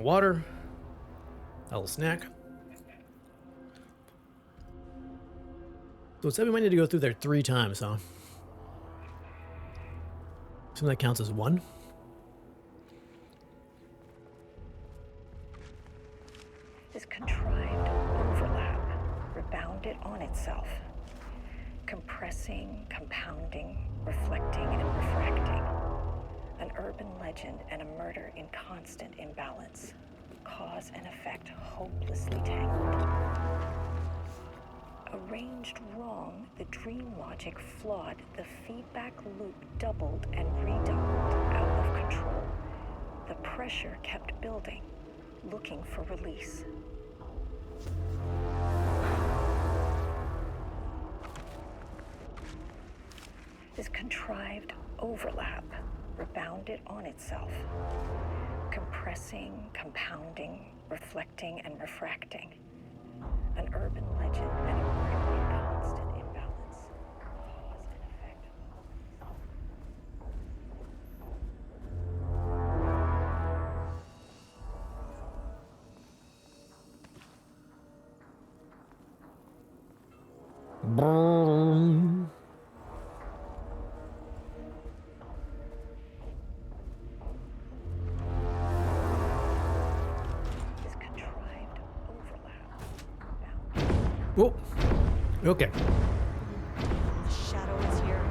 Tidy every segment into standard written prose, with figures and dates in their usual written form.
some water. A little snack. So it said we might need to go through there 3 times, huh? Something that counts as 1. This contrived overlap rebounded on itself, compressing, compounding, reflecting, and refracting. An urban legend and a murder in constant imbalance. Cause and effect hopelessly tangled. Arranged wrong, the dream logic flawed, the feedback loop doubled and redoubled, out of control. The pressure kept building, looking for release. This contrived overlap rebounded on itself, compressing, compounding, reflecting, and refracting. An urban legend and a murder in constant imbalance. Cause and effect. This contrived overlap rebounded. Whoa. Okay. The shadow is here.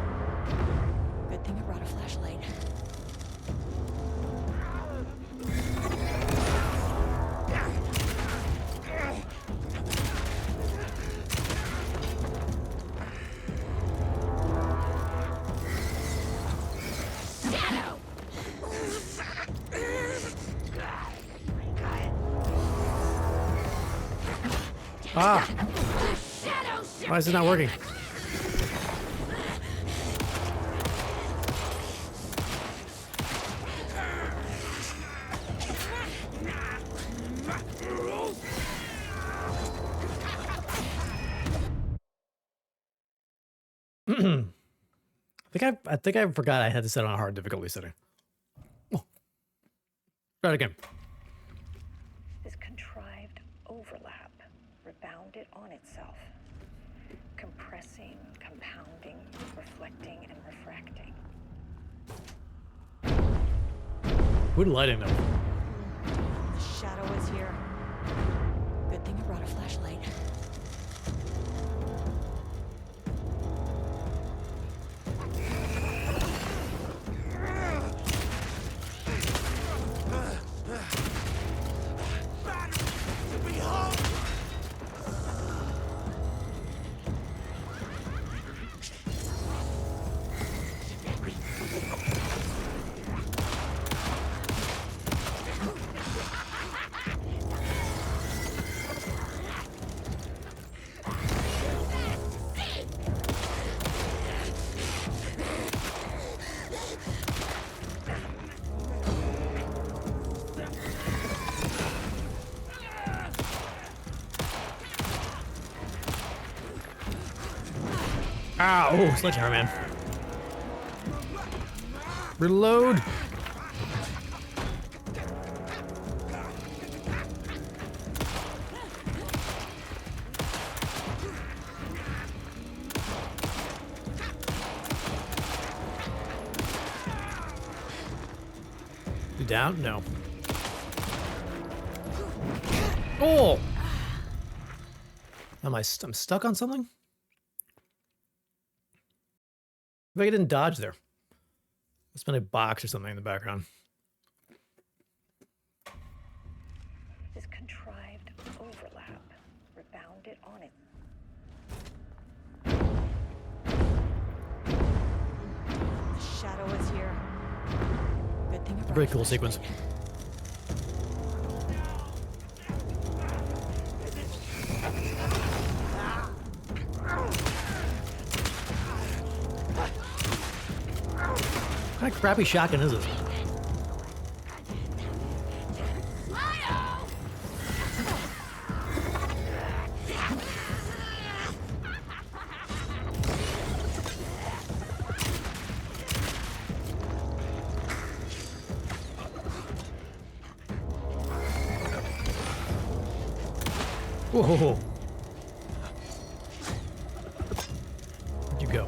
Good thing I brought a flashlight. Ah! Why is it not working? I think I forgot I had to set on a hard difficulty setting. Oh. Try it again. This contrived overlap rebounded on itself, compressing, compounding, reflecting, and refracting. Good lighting though. The shadow is here. Good thing I brought a flashlight. Ah, oh, sledgehammer man. Reload. You down? No. Oh! I'm stuck on something? If I didn't dodge there. There's been a box or something in the background. This contrived overlap rebounded on it. The shadow is here. Good thing I brought Very a cool sequence. flashlight. What kind of crappy shotgun is this? Whoa. Where'd you go?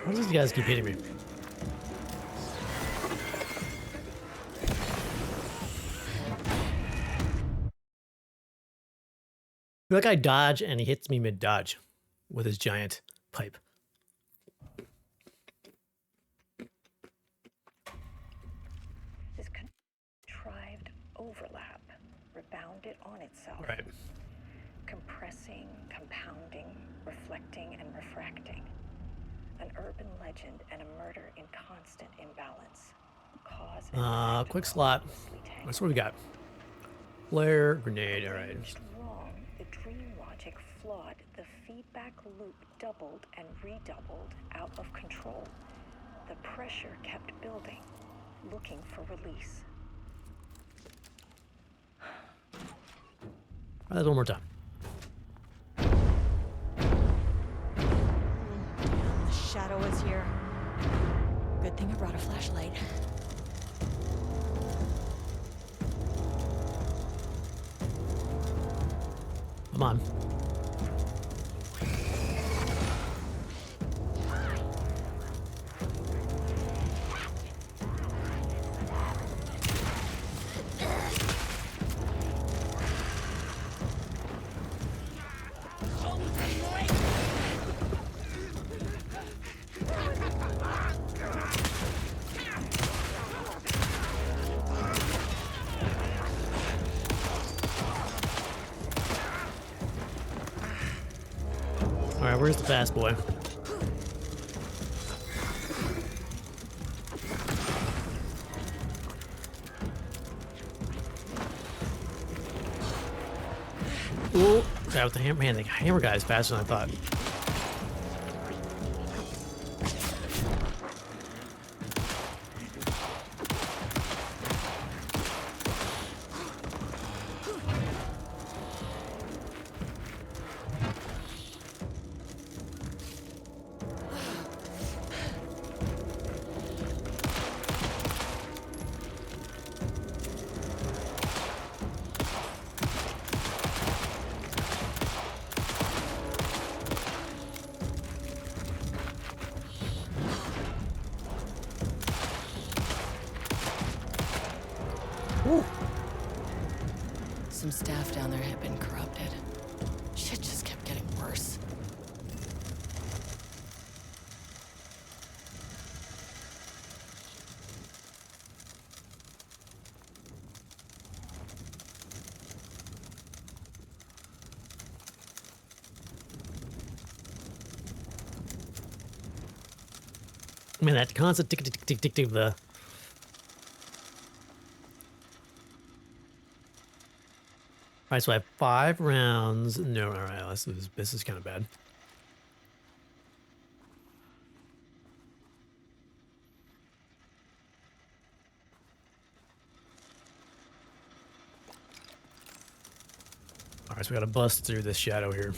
Why do these guys keep hitting me? I feel like I dodge and he hits me mid-dodge with his giant pipe. This contrived overlap rebounded on itself, Right. compressing, compounding, reflecting, and refracting. An urban legend and a murder in constant imbalance. Cause and effect Quick slot. hopelessly tangled. That's what we got. Flare, grenade, all right. Arranged wrong, the dream logic flawed. The feedback loop doubled and redoubled, out of control. The pressure kept building, looking for release. Try that one more time. The shadow is here. Good thing I brought a flashlight. Come on. All right, where's the fast boy? Ooh, that with the hammer. Man, the hammer guy is faster than I thought. Ooh. Some staff down there had been corrupted. Shit just kept getting worse. Man, that constant tick tick tick tick tick of the. All right, so I have 5 rounds. No, all right, this is kind of bad. All right, so we got to bust through this shadow here.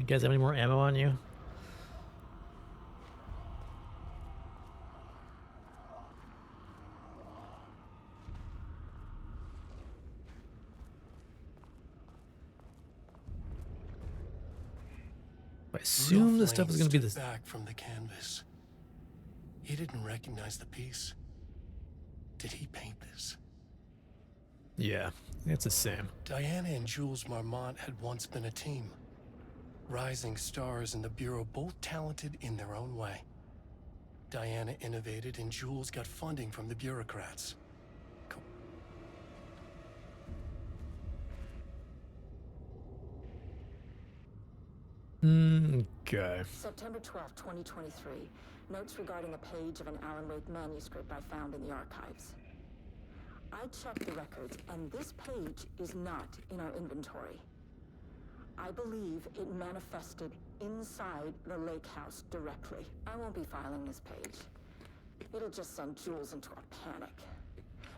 You guys have any more ammo on you? I assume this stuff is going to be this. Back from the canvas. He didn't recognize the piece. Did he paint this? Yeah, it's the same. Diana and Jules Marmont had once been a team. Rising stars in the Bureau, both talented in their own way. Diana innovated and Jules got funding from the bureaucrats. Okay. September 12, 2023. Notes regarding a page of an Alan Wake manuscript I found in the archives. I checked the records, and this page is not in our inventory. I believe it manifested inside the lake house directly. I won't be filing this page. It'll just send Jules into a panic.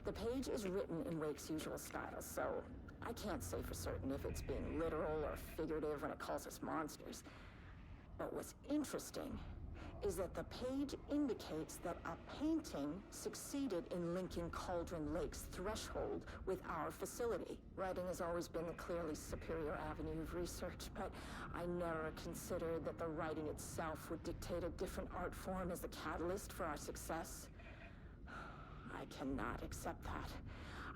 The page is written in Wake's usual style, so I can't say for certain if it's being literal or figurative when it calls us monsters. But what's interesting is that the page indicates that a painting succeeded in linking Cauldron Lake's threshold with our facility. Writing has always been the clearly superior avenue of research, but I never considered that the writing itself would dictate a different art form as the catalyst for our success. I cannot accept that.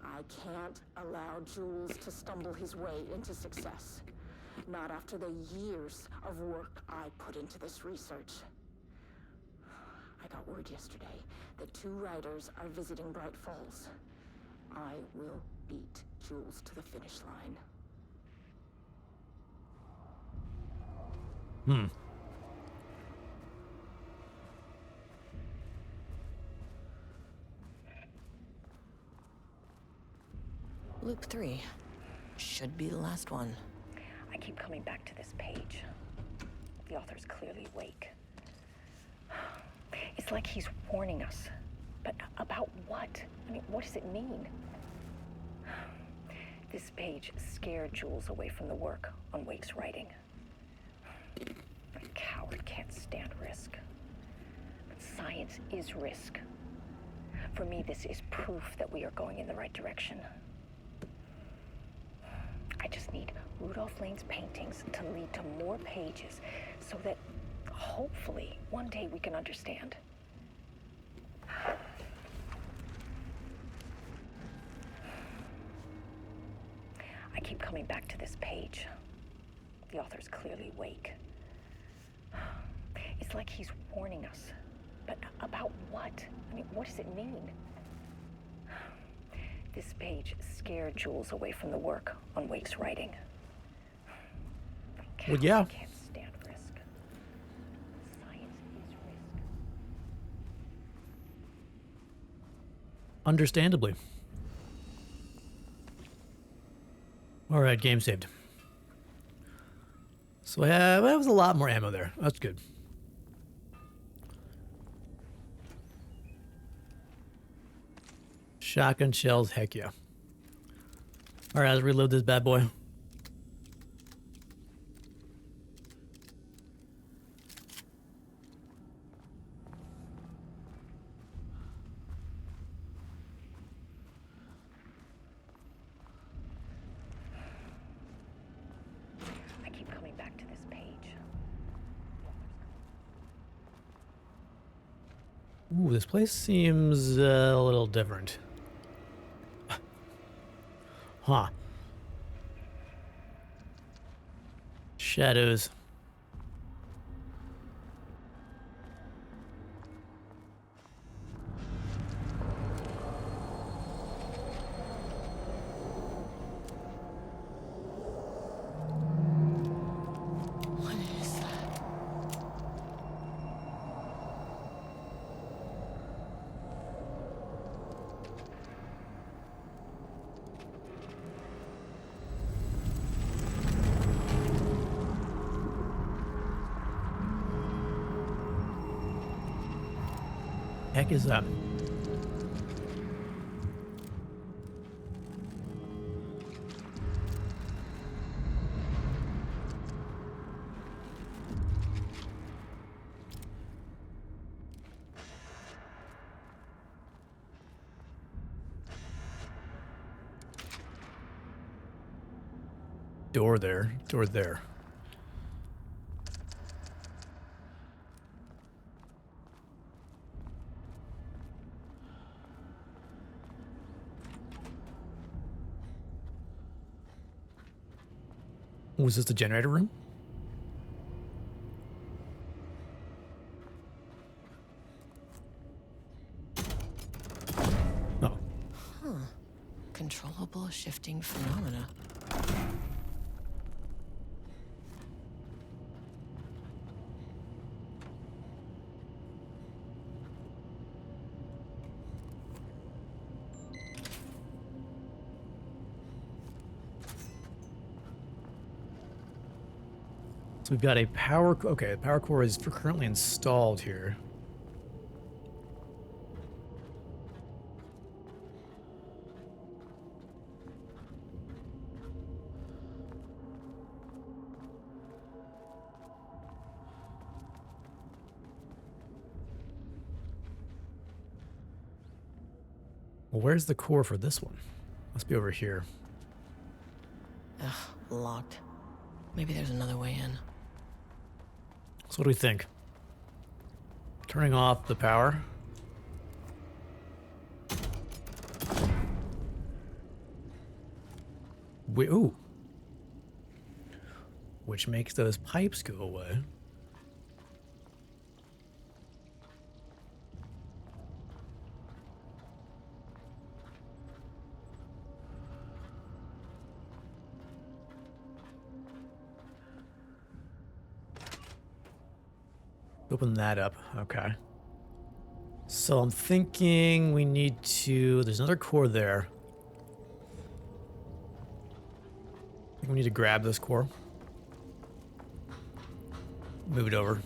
I can't allow Jules to stumble his way into success. Not after the years of work I put into this research. I got word yesterday that 2 writers are visiting Bright Falls. I will beat Jules to the finish line. Loop 3. Should be the last one. I keep coming back to this page. The author's clearly Wake. It's like he's warning us. But about what? I mean, what does it mean? This page scared Jules away from the work on Wake's writing. A coward can't stand risk. But science is risk. For me, this is proof that we are going in the right direction. I just need Rudolph Lane's paintings to lead to more pages so that hopefully one day we can understand. I keep coming back to this page. The author's clearly Wake. It's like he's warning us. But about what? I mean, what does it mean? This page scared Jules away from the work on Wake's writing. Well, yeah. Can't stand risk. Science is risk. Understandably. All right, game saved. So that was a lot more ammo there. That's good. Shotgun shells, heck yeah. All right, let's reload this bad boy. I keep coming back to this page. Ooh, this place seems a little different. Huh. Shadows. What is that? Heck is that? door there. Door there. Was this the generator room? Oh. Controllable shifting phenomena. So we've got a power. Okay, the power core is currently installed here. Well, where's the core for this one? Must be over here. Ugh, locked. Maybe there's another way in. So what do we think? Turning off the power. Ooh. Which makes those pipes go away. Open that up. Okay. So I'm thinking we need to... There's another core there. I think we need to grab this core. Move it over.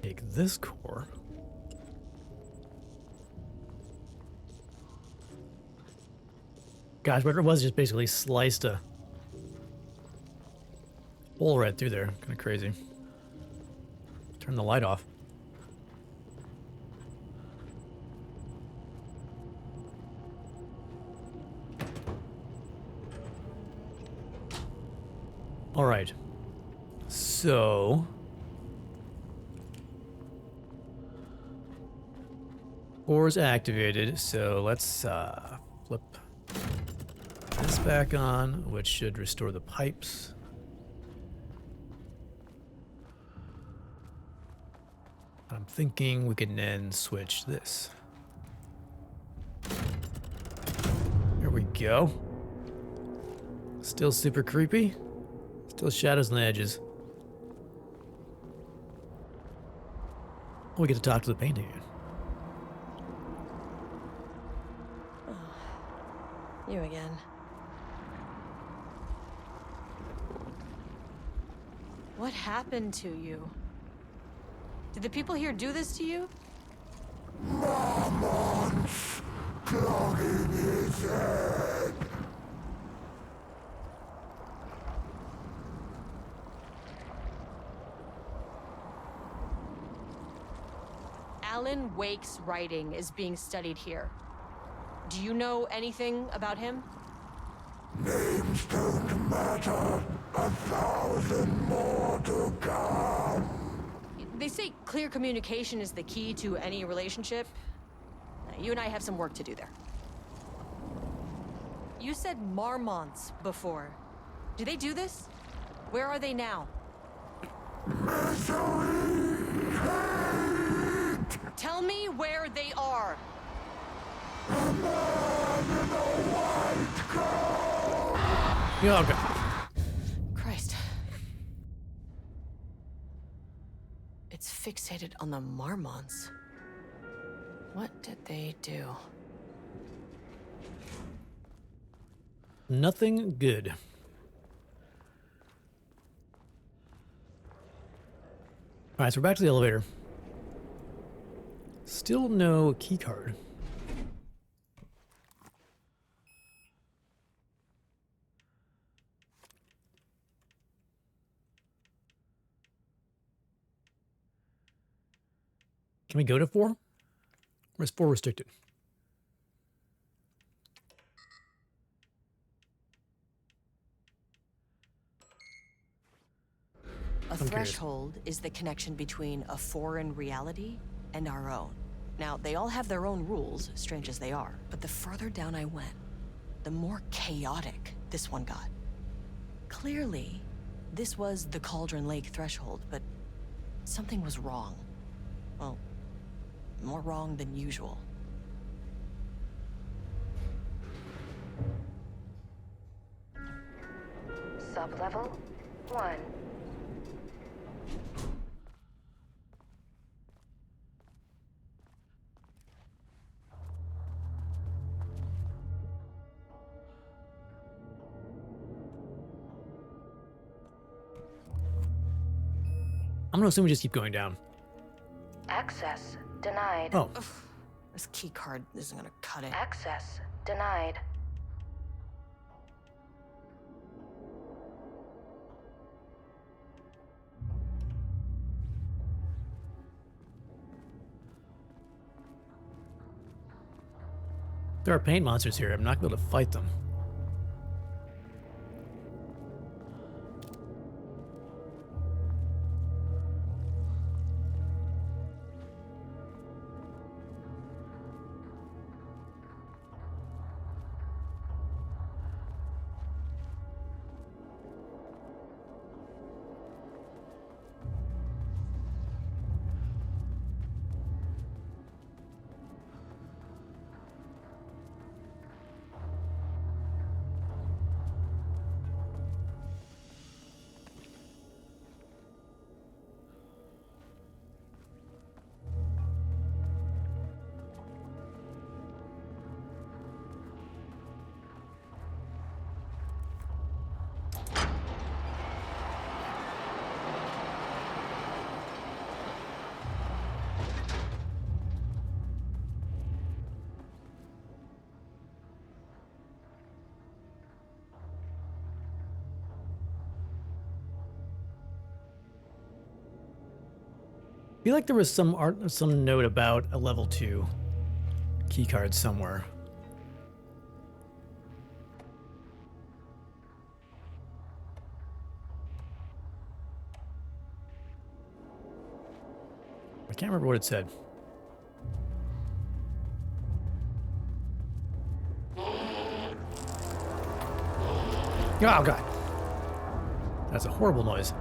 Take this core. Gosh, whatever it was just basically sliced a hole right through there. Kind of crazy. Turn the light off. All right. So... Core's activated, so let's flip this back on, which should restore the pipes. I'm thinking we can then switch this. Here we go. Still super creepy. Still shadows on the edges. Oh, we get to talk to the painting again. You again. What happened to you? Did the people here do this to you? Marmon's clogging his head. Alan Wake's writing is being studied here. Do you know anything about him? Names don't matter. 1,000 more to come. They say clear communication is the key to any relationship. You and I have some work to do there. You said Marmonts before. Do they do this? Where are they now? Misery, hate. Tell me where they are. A man in a white coat. Yeah, okay. Christ. fixated on the Marmonts. What did they do? Nothing good. All right, so we're back to the elevator. Still no key card. Can we go to 4? Or is 4 restricted? A curious. threshold is the connection between a foreign reality and our own. Now, they all have their own rules, strange as they are, but the further down I went, the more chaotic this one got. Clearly, this was the Cauldron Lake threshold, but something was wrong. Well, more wrong than usual. Sublevel 1. I'm gonna assume we just keep going down. Access denied. Oh, This key card isn't gonna cut it. Access denied. there are paint monsters here. I'm not gonna be able to fight them. I feel like there was some note about a level 2 key card somewhere. I can't remember what it said. Oh god. That's a horrible noise.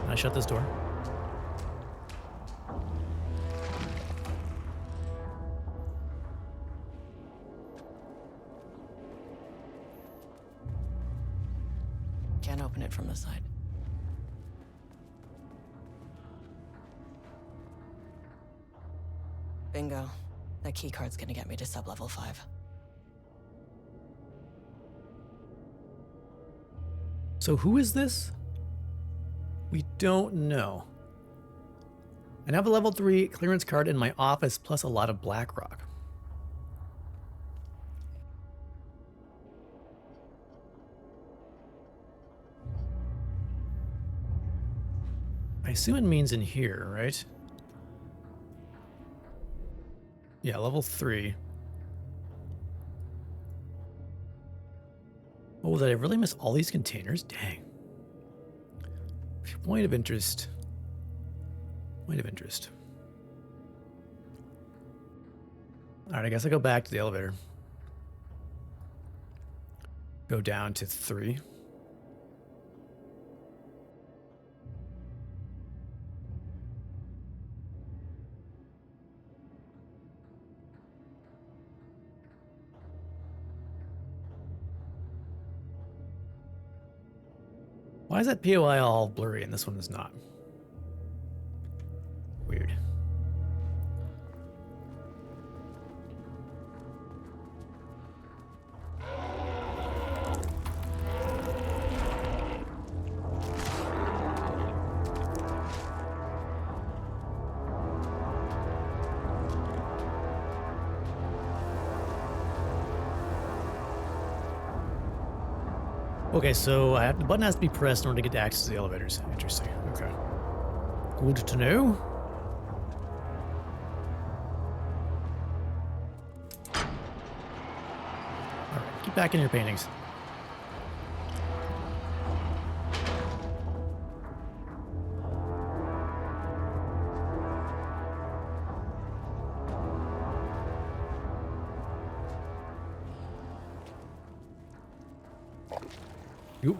Can I shut this door? Can't open it from the side. Bingo. That key card's gonna get me to sublevel 5. So who is this? We don't know. I now have a level 3 clearance card in my office plus a lot of Blackrock. I assume it means in here, right? Yeah, level 3. Oh, did I really miss all these containers? Dang. Point of interest. Point of interest. Alright, I guess I go back to the elevator. Go down to 3. Why is that POI all blurry and this one is not? Weird. Okay, so the button has to be pressed in order to get to access the elevators. Interesting. Okay. Good to know. Alright, keep back in your paintings. Oop.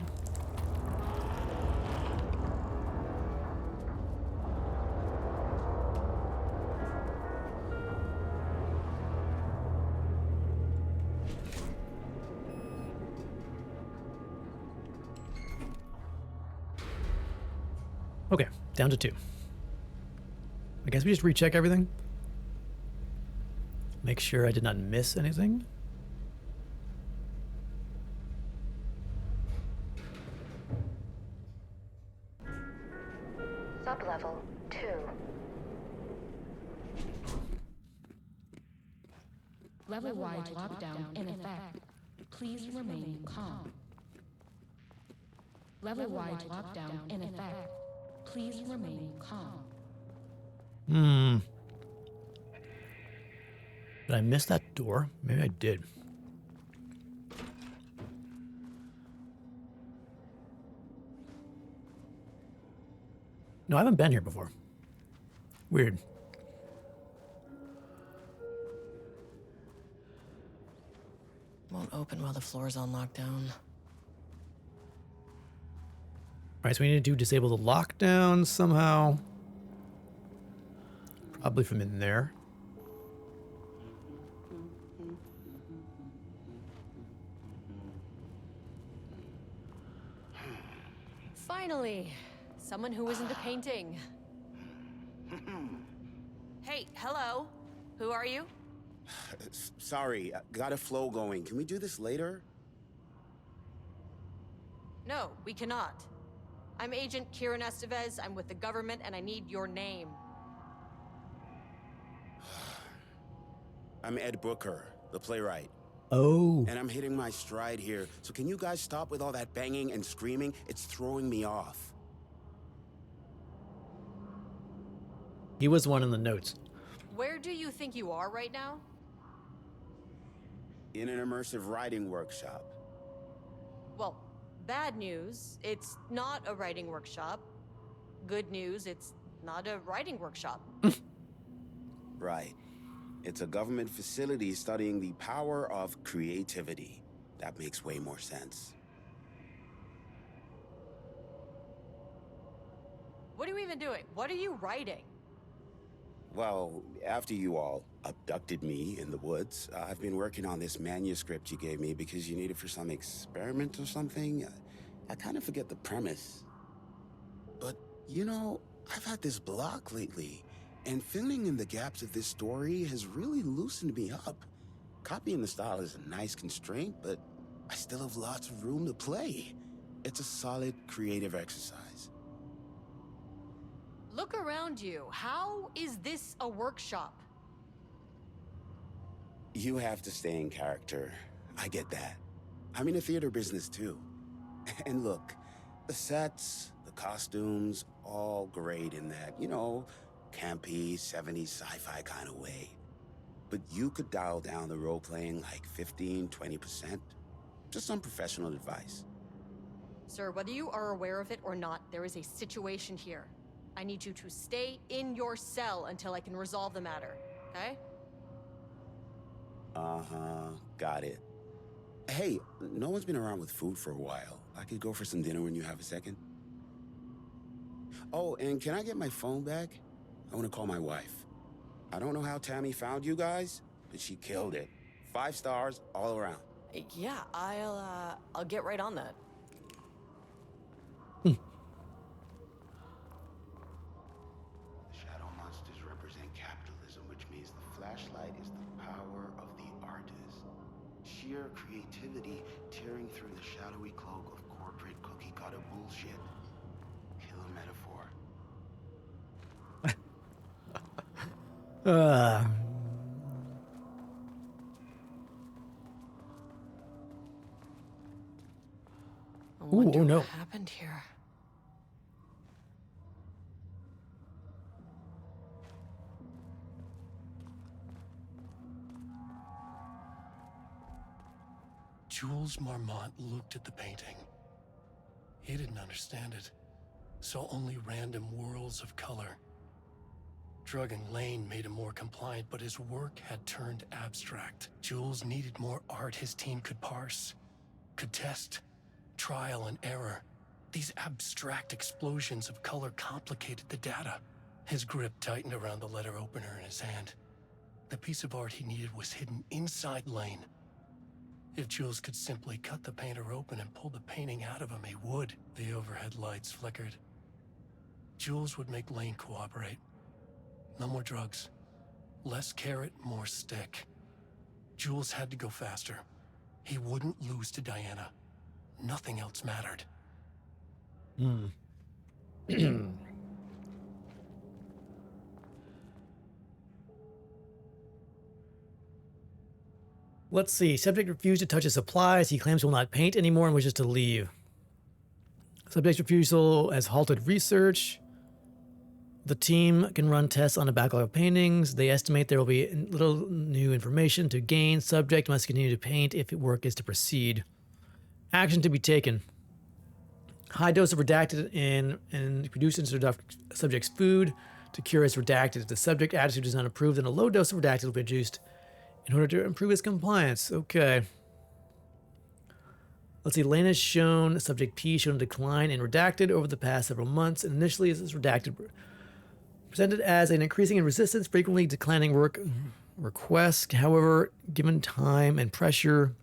Okay, down to 2. I guess we just recheck everything. Make sure I did not miss anything. Sublevel 2. Level-wide lockdown in effect. Please remain calm. Level-wide lockdown in effect. Please remain calm. Did I miss that door? Maybe I did. No, I haven't been here before. Weird. Won't open while the floor's on lockdown. Alright, so we need to disable the lockdown somehow. Probably from in there. Finally, someone who isn't a painting. Hey, hello. Who are you? Sorry, got a flow going. Can we do this later? No, we cannot. I'm Agent Kieran Estevez. I'm with the government, and I need your name. I'm Ed Brooker, the playwright. Oh. And I'm hitting my stride here. So can you guys stop with all that banging and screaming? It's throwing me off. He was one in the notes. Where do you think you are right now? In an immersive writing workshop. Well, bad news, it's not a writing workshop. Good news, it's not a writing workshop. Right. It's a government facility studying the power of creativity. That makes way more sense. What are you even doing? What are you writing? Well, after you all abducted me in the woods, I've been working on this manuscript you gave me because you need it for some experiment or something. I kind of forget the premise. But, you know, I've had this block lately, and filling in the gaps of this story has really loosened me up. Copying the style is a nice constraint, but I still have lots of room to play. It's a solid creative exercise. Look around you. How is this a workshop? You have to stay in character. I get that. I'm in the theater business too. And look, the sets, the costumes, all great in that, you know, campy, 70s sci-fi kind of way. But you could dial down the role-playing like 15, 20%. Just some professional advice. Sir, whether you are aware of it or not, there is a situation here. I need you to stay in your cell until I can resolve the matter, okay? Uh-huh, got it. Hey, no one's been around with food for a while. I could go for some dinner when you have a second. Oh, and can I get my phone back? I want to call my wife. I don't know how Tammy found you guys, but she killed it. 5 stars all around. Yeah, I'll get right on that. flashlight is the power of the artist. Sheer creativity tearing through the shadowy cloak of corporate cookie-cutter bullshit. Killer metaphor. Uh, I Ooh, wonder oh no. what happened here. Jules Marmont looked at the painting. He didn't understand it, saw only random whirls of color. Drug and Lane made him more compliant, but his work had turned abstract. Jules needed more art his team could parse, could test, trial and error. These abstract explosions of color complicated the data. His grip tightened around the letter opener in his hand. The piece of art he needed was hidden inside Lane. If Jules could simply cut the painter open and pull the painting out of him, he would. The overhead lights flickered. Jules would make Lane cooperate. No more drugs. Less carrot, more stick. Jules had to go faster. He wouldn't lose to Diana. Nothing else mattered. Let's see. Subject refused to touch his supplies. He claims he will not paint anymore and wishes to leave. Subject's refusal has halted research. The team can run tests on a backlog of paintings. They estimate there will be little new information to gain. Subject must continue to paint if work is to proceed. Action to be taken. High dose of redacted and produced in subject's food to cure his redacted. If the subject attitude is not approved, then a low dose of redacted will be introduced in order to improve his compliance. Okay. Let's see. Lane has shown subject P shown a decline in redacted over the past several months. And initially, this is redacted presented as an increasing in resistance, frequently declining work requests. However, given time and pressure,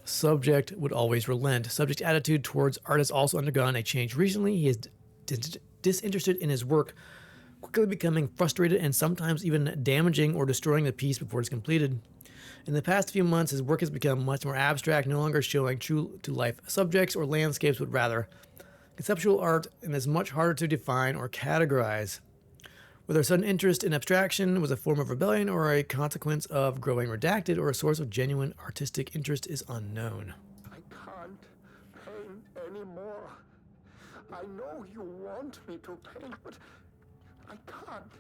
subject would always relent. Subject's attitude towards art has also undergone a change recently. He is disinterested in his work, quickly becoming frustrated and sometimes even damaging or destroying the piece before it's completed. In the past few months, his work has become much more abstract, no longer showing true-to-life subjects or landscapes, but rather conceptual art, and is much harder to define or categorize. Whether sudden interest in abstraction was a form of rebellion or a consequence of growing redacted or a source of genuine artistic interest is unknown. I can't paint anymore. I know you want me to paint, but I can't.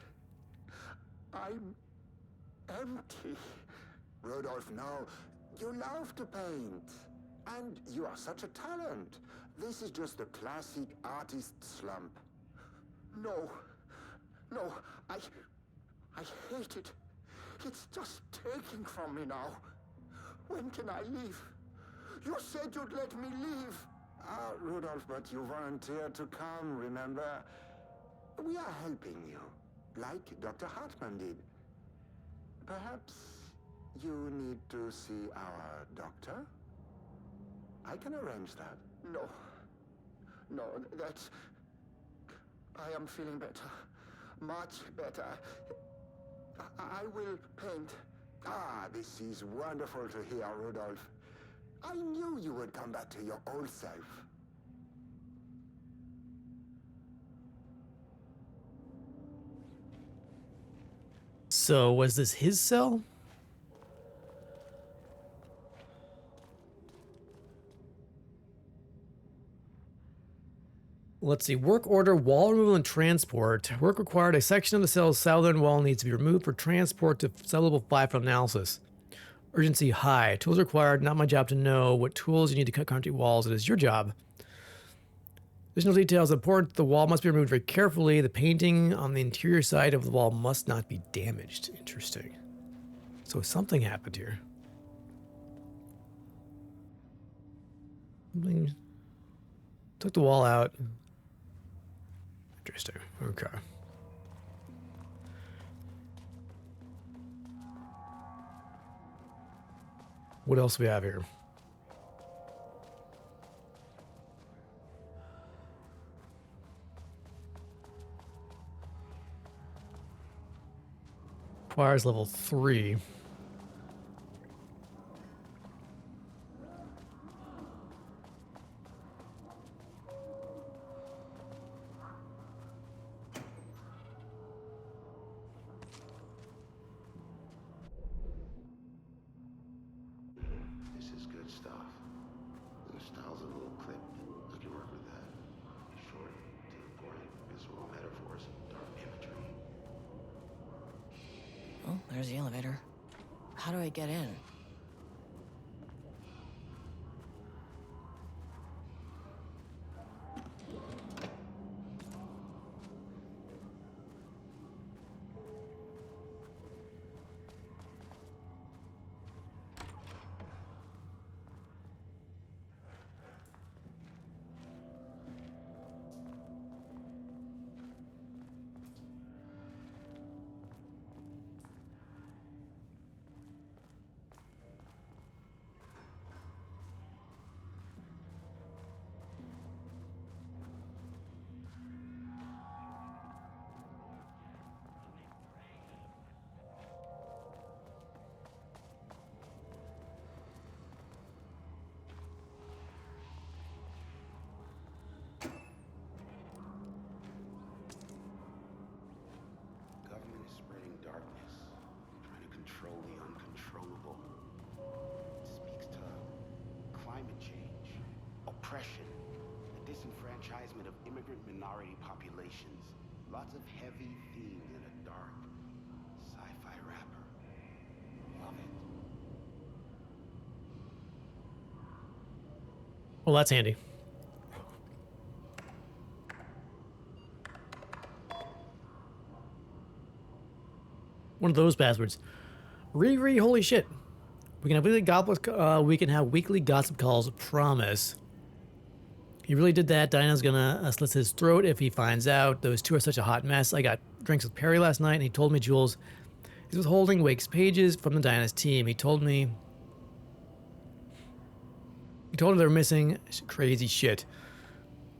I'm empty. Rudolph, no. You love to paint. And you are such a talent. This is just a classic artist slump. No. No, I hate it. It's just taking from me now. When can I leave? You said you'd let me leave. Ah, Rudolph, but you volunteered to come, remember? We are helping you, like Dr. Hartman did. Perhaps you need to see our doctor? I can arrange that. No. No, that's... I am feeling better. Much better. I will paint. Ah, this is wonderful to hear, Rudolph. I knew you would come back to your old self. So, was this his cell? Let's see. Work order, wall removal and transport. Work required. A section of the cell's southern wall needs to be removed for transport to cell level 5 for analysis. Urgency high. Tools required. Not my job to know what tools you need to cut concrete walls. It is your job. Additional details important. The wall must be removed very carefully. The painting on the interior side of the wall must not be damaged. Interesting. So something happened here. Something took the wall out. Interesting. Okay. What else do we have here? Requires level 3. This is good stuff. The style's a little clipped. I can work with that. Short, to the point, visual metaphors, dark imagery. Oh, there's the elevator. How do I get in? Government is spreading darkness, trying to control the uncontrollable. It speaks to climate change, oppression, the disenfranchisement of immigrant minority populations. Lots of heavy themes in a dark sci-fi wrapper. Love it. Well, that's handy. One of those passwords. Riri, holy shit. We can have weekly gossip calls, promise. He really did that. Dinah's gonna slit his throat if he finds out. Those two are such a hot mess. I got drinks with Perry last night, and he told me Jules is withholding Wake's pages from the Dinah's team. He told her they're missing crazy shit.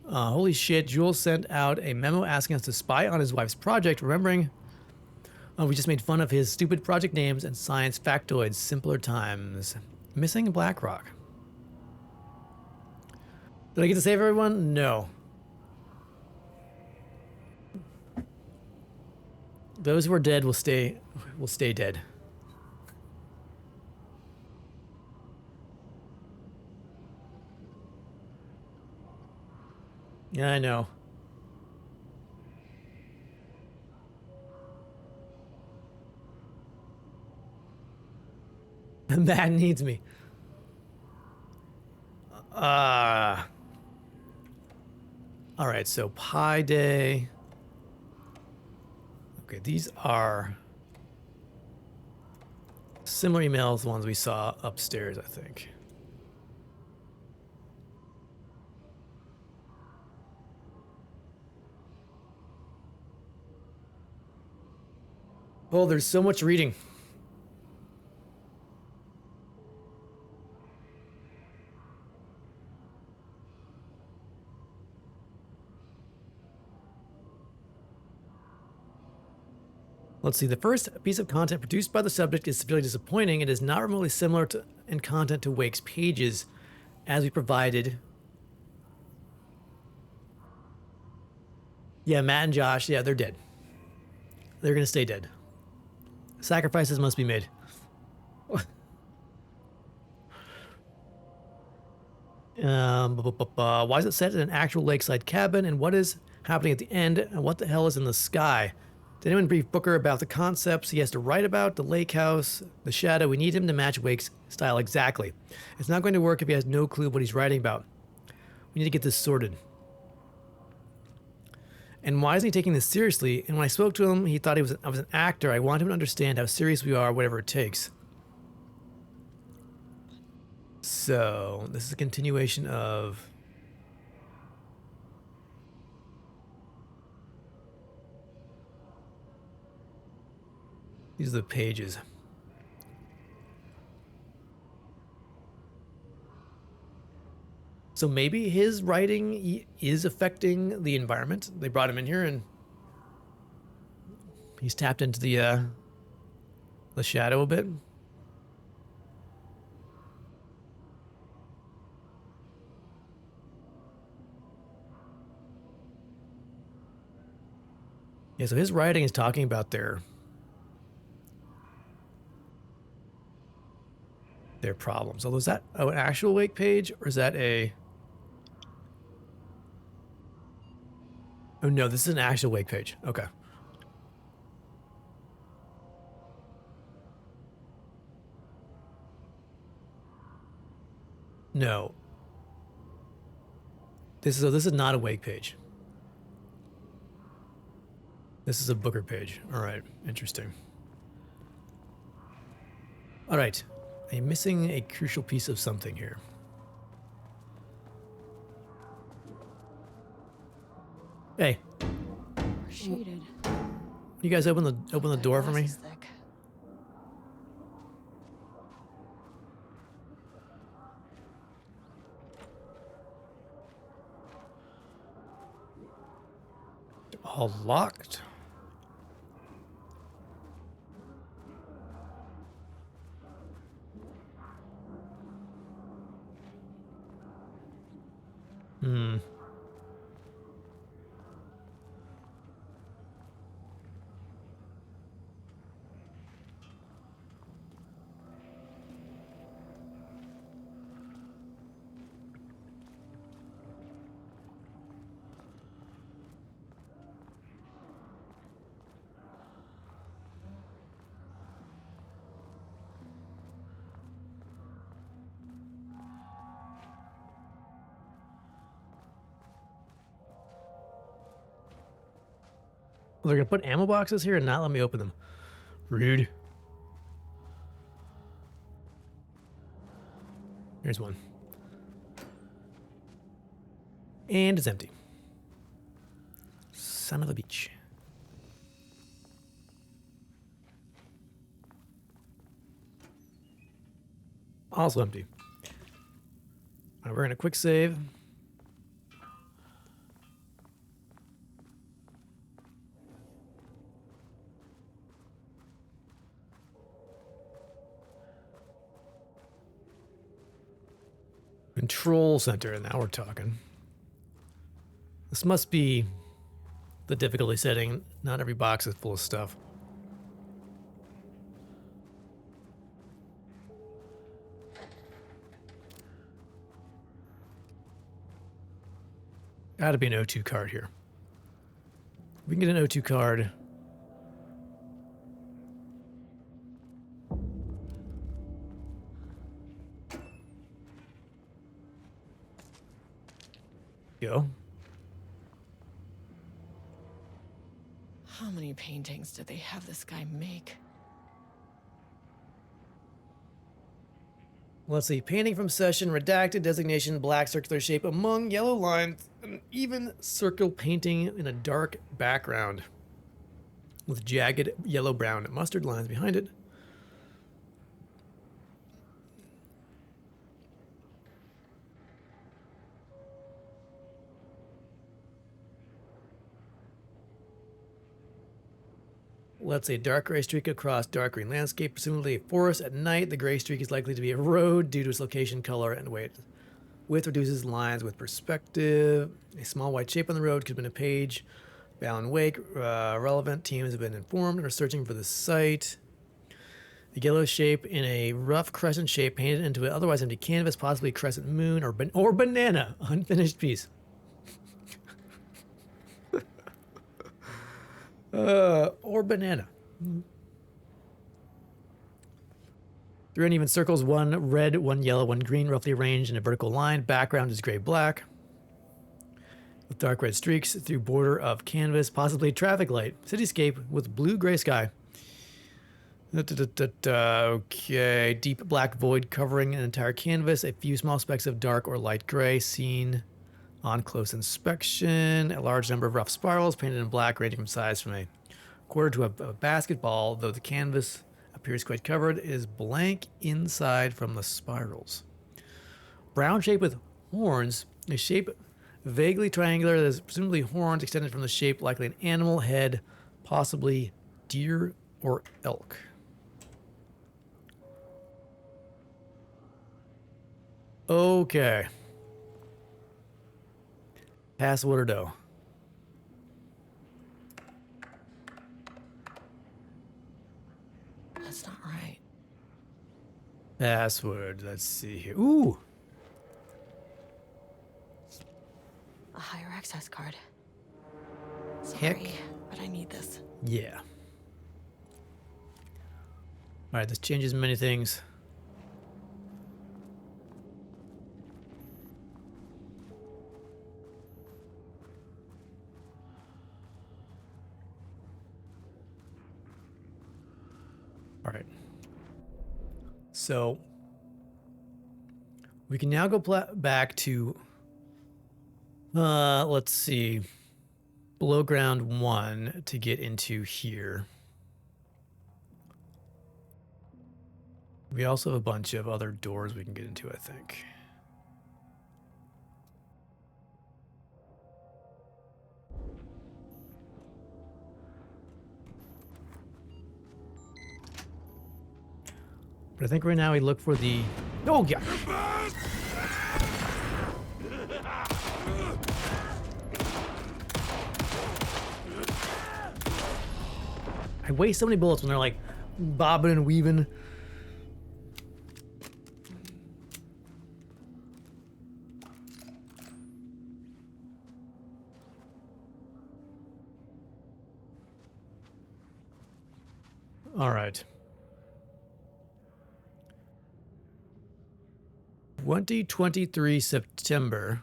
Holy shit, Jules sent out a memo asking us to spy on his wife's project, remembering we just made fun of his stupid project names and science factoids. Simpler times. Missing BlackRock. Did I get to save everyone? No. Those who are dead will stay dead. Yeah, I know. That needs me. All right, so Pi Day. Okay, these are similar emails to the ones we saw upstairs, I think. Oh, there's so much reading. Let's see, the first piece of content produced by the subject is severely disappointing. It is not remotely similar in content to Wake's pages, as we provided. Yeah, Matt and Josh, yeah, they're dead. They're going to stay dead. Sacrifices must be made. Why is it set in an actual lakeside cabin? And what is happening at the end? And what the hell is in the sky? Did anyone brief Booker about the concepts he has to write about? The lake house, the shadow. We need him to match Wake's style exactly. It's not going to work if he has no clue what he's writing about. We need to get this sorted. And why isn't he taking this seriously? And when I spoke to him, he thought I was an actor. I want him to understand how serious we are, whatever it takes. So, this is a continuation of... These are the pages. So maybe his writing is affecting the environment. They brought him in here and he's tapped into the the shadow a bit. Yeah, so his writing is talking about their problems. Although is that an actual wake page or is that a... Oh no, this is an actual wake page. Okay. No. This is not a wake page. This is a Booker page. All right, interesting. All right, I'm missing a crucial piece of something here. Hey, We're sheeted. you guys open the door for me? Glass is thick. All locked. They're gonna put ammo boxes here and not let me open them. Rude. Here's one. And it's empty. Son of a bitch. Also empty. All right, we're gonna quick save. Control center, and now we're talking. This must be the difficulty setting. Not every box is full of stuff. Gotta be an O2 card here. We can get an O2 card. Go. How many paintings did they have this guy make? Let's see. Painting from session, redacted designation, black circular shape among yellow lines, an even circle painting in a dark background with jagged yellow-brown mustard lines behind it. Let's say dark gray streak across dark green landscape, presumably a forest at night. The gray streak is likely to be a road due to its location, color, and weight. Width reduces lines with perspective. A small white shape on the road could have been a page. Bound wake. Relevant teams have been informed and are searching for the site. A yellow shape in a rough crescent shape painted into an otherwise empty canvas, possibly crescent moon or banana. Unfinished piece. Or banana. Three uneven circles, one red, one yellow, one green, roughly arranged in a vertical line. Background is gray-black with dark red streaks through border of canvas, possibly traffic light. Cityscape with blue-gray sky. Okay, deep black void covering an entire canvas. A few small specks of dark or light gray seen on close inspection. A large number of rough spirals painted in black, ranging from size from a quarter to a basketball, though the canvas appears quite covered. It is blank inside from the spirals. Brown shape with horns. A shape vaguely triangular that is presumably horns extended from the shape, likely an animal head, possibly deer or elk. Okay. Password though. That's not right. Password. Let's see here. Ooh. A higher access card. Heck. Sorry, but I need this. Yeah. All right, this changes many things. All right. So we can now go back to, let's see, below ground 1 to get into here. We also have a bunch of other doors we can get into, I think. But I think right now we look for the... Oh, yeah. I waste so many bullets when they're like bobbing and weaving. All right. 2023 September.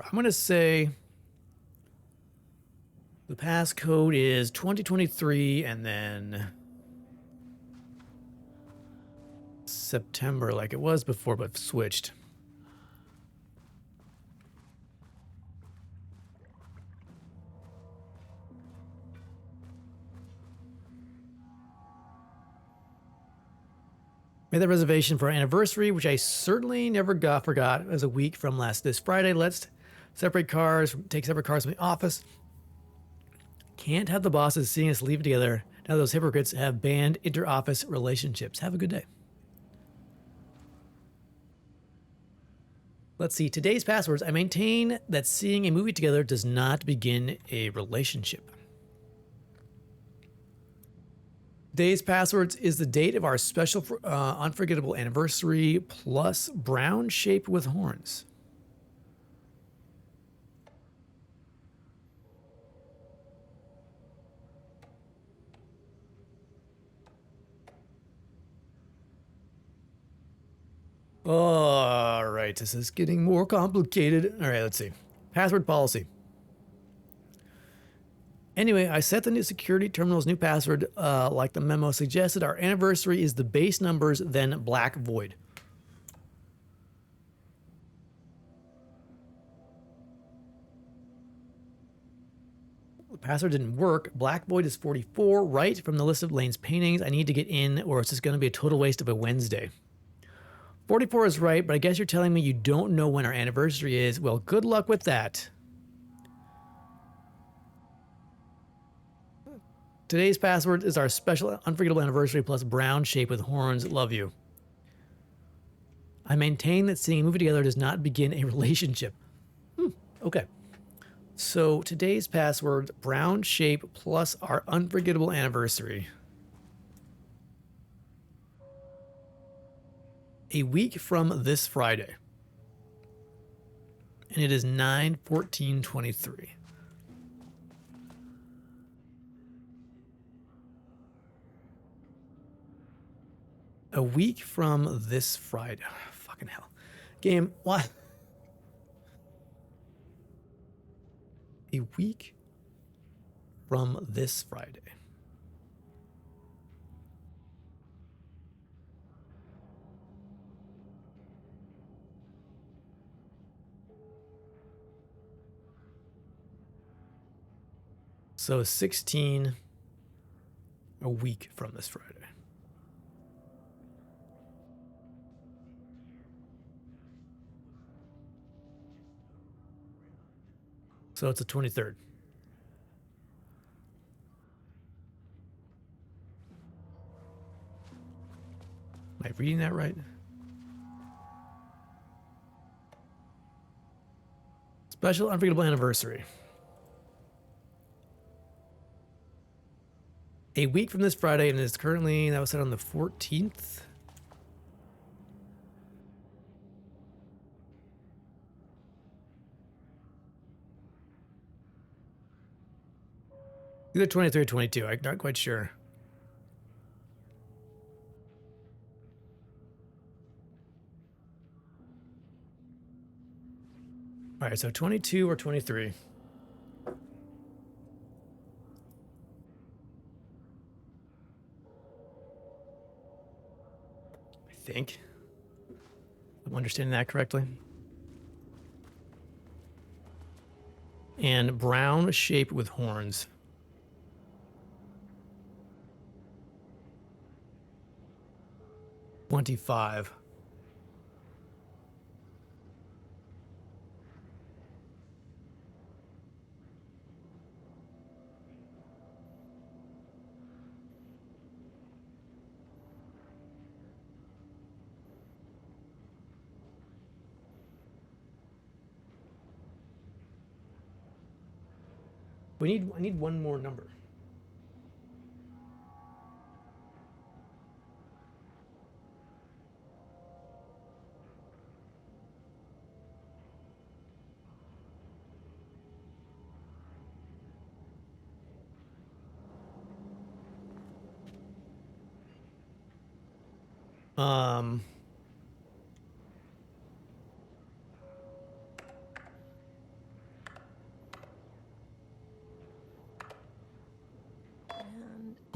I'm going to say the passcode is 2023 and then September, like it was before, but switched. Made the reservation for our anniversary, which I certainly never forgot. It was a week from this Friday. Let's separate cars, take separate cars from the office. Can't have the bosses seeing us leave together. Now those hypocrites have banned inter-office relationships. Have a good day. Let's see. Today's passwords. I maintain that seeing a movie together does not begin a relationship. Today's passwords is the date of our special unforgettable anniversary plus brown shaped with horns. All right, this is getting more complicated. All right, let's see. Password policy. Anyway, I set the new security terminal's new password like the memo suggested. Our anniversary is the base numbers, then black void. The password didn't work. Black void is 44, right from the list of Lane's paintings. I need to get in or it's just going to be a total waste of a Wednesday. 44 is right, but I guess you're telling me you don't know when our anniversary is. Well, good luck with that. Today's password is our special unforgettable anniversary plus brown shape with horns. Love you. I maintain that seeing a movie together does not begin a relationship. Okay. So today's password, brown shape plus our unforgettable anniversary. A week from this Friday. And it is 9/14/23. A week from this Friday. Fucking hell. Game, what? A week from this Friday. So 16 a week from this Friday. So it's the 23rd. Am I reading that right? Special unforgettable anniversary. A week from this Friday, and it's currently, that was set on the 14th. Either 23 or 22, I'm not quite sure. All right, so 22 or 23. I think. I'm understanding that correctly. And brown shape with horns. $25. I need one more number.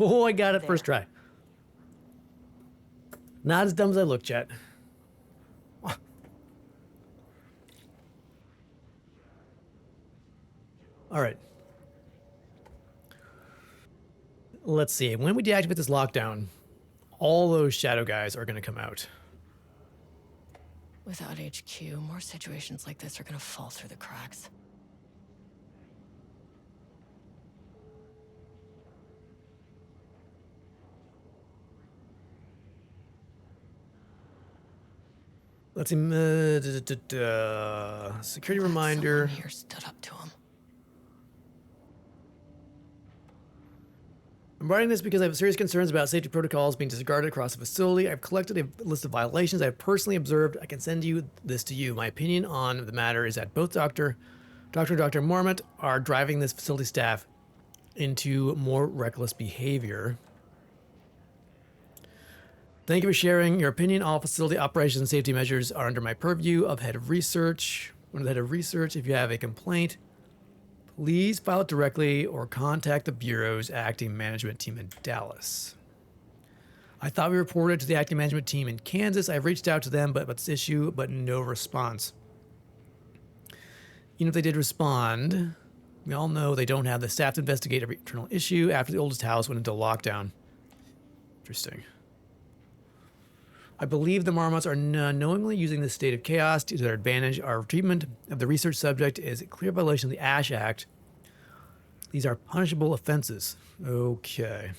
Oh, I got it first try. Not as dumb as I look, chat. All right. Let's see. When we deactivate this lockdown, all those shadow guys are going to come out. Without HQ, more situations like this are gonna fall through the cracks. Let's see. Security reminder. Someone here stood up to him. I'm writing this because I have serious concerns about safety protocols being disregarded across the facility. I've collected a list of violations I have personally observed. I can send this to you. My opinion on the matter is that both Dr. Mormont are driving this facility staff into more reckless behavior. Thank you for sharing your opinion. All facility operations and safety measures are under my purview of head of research. Under the head of research, if you have a complaint, please file it directly or contact the Bureau's acting management team in Dallas. I thought we reported to the acting management team in Kansas. I've reached out to them about this issue, but no response. Even if they did respond, we all know they don't have the staff to investigate every internal issue after the oldest house went into lockdown. Interesting. I believe the Marmots are knowingly using this state of chaos to their advantage. Our treatment of the research subject is a clear violation of the Ash Act. These are punishable offenses. Okay.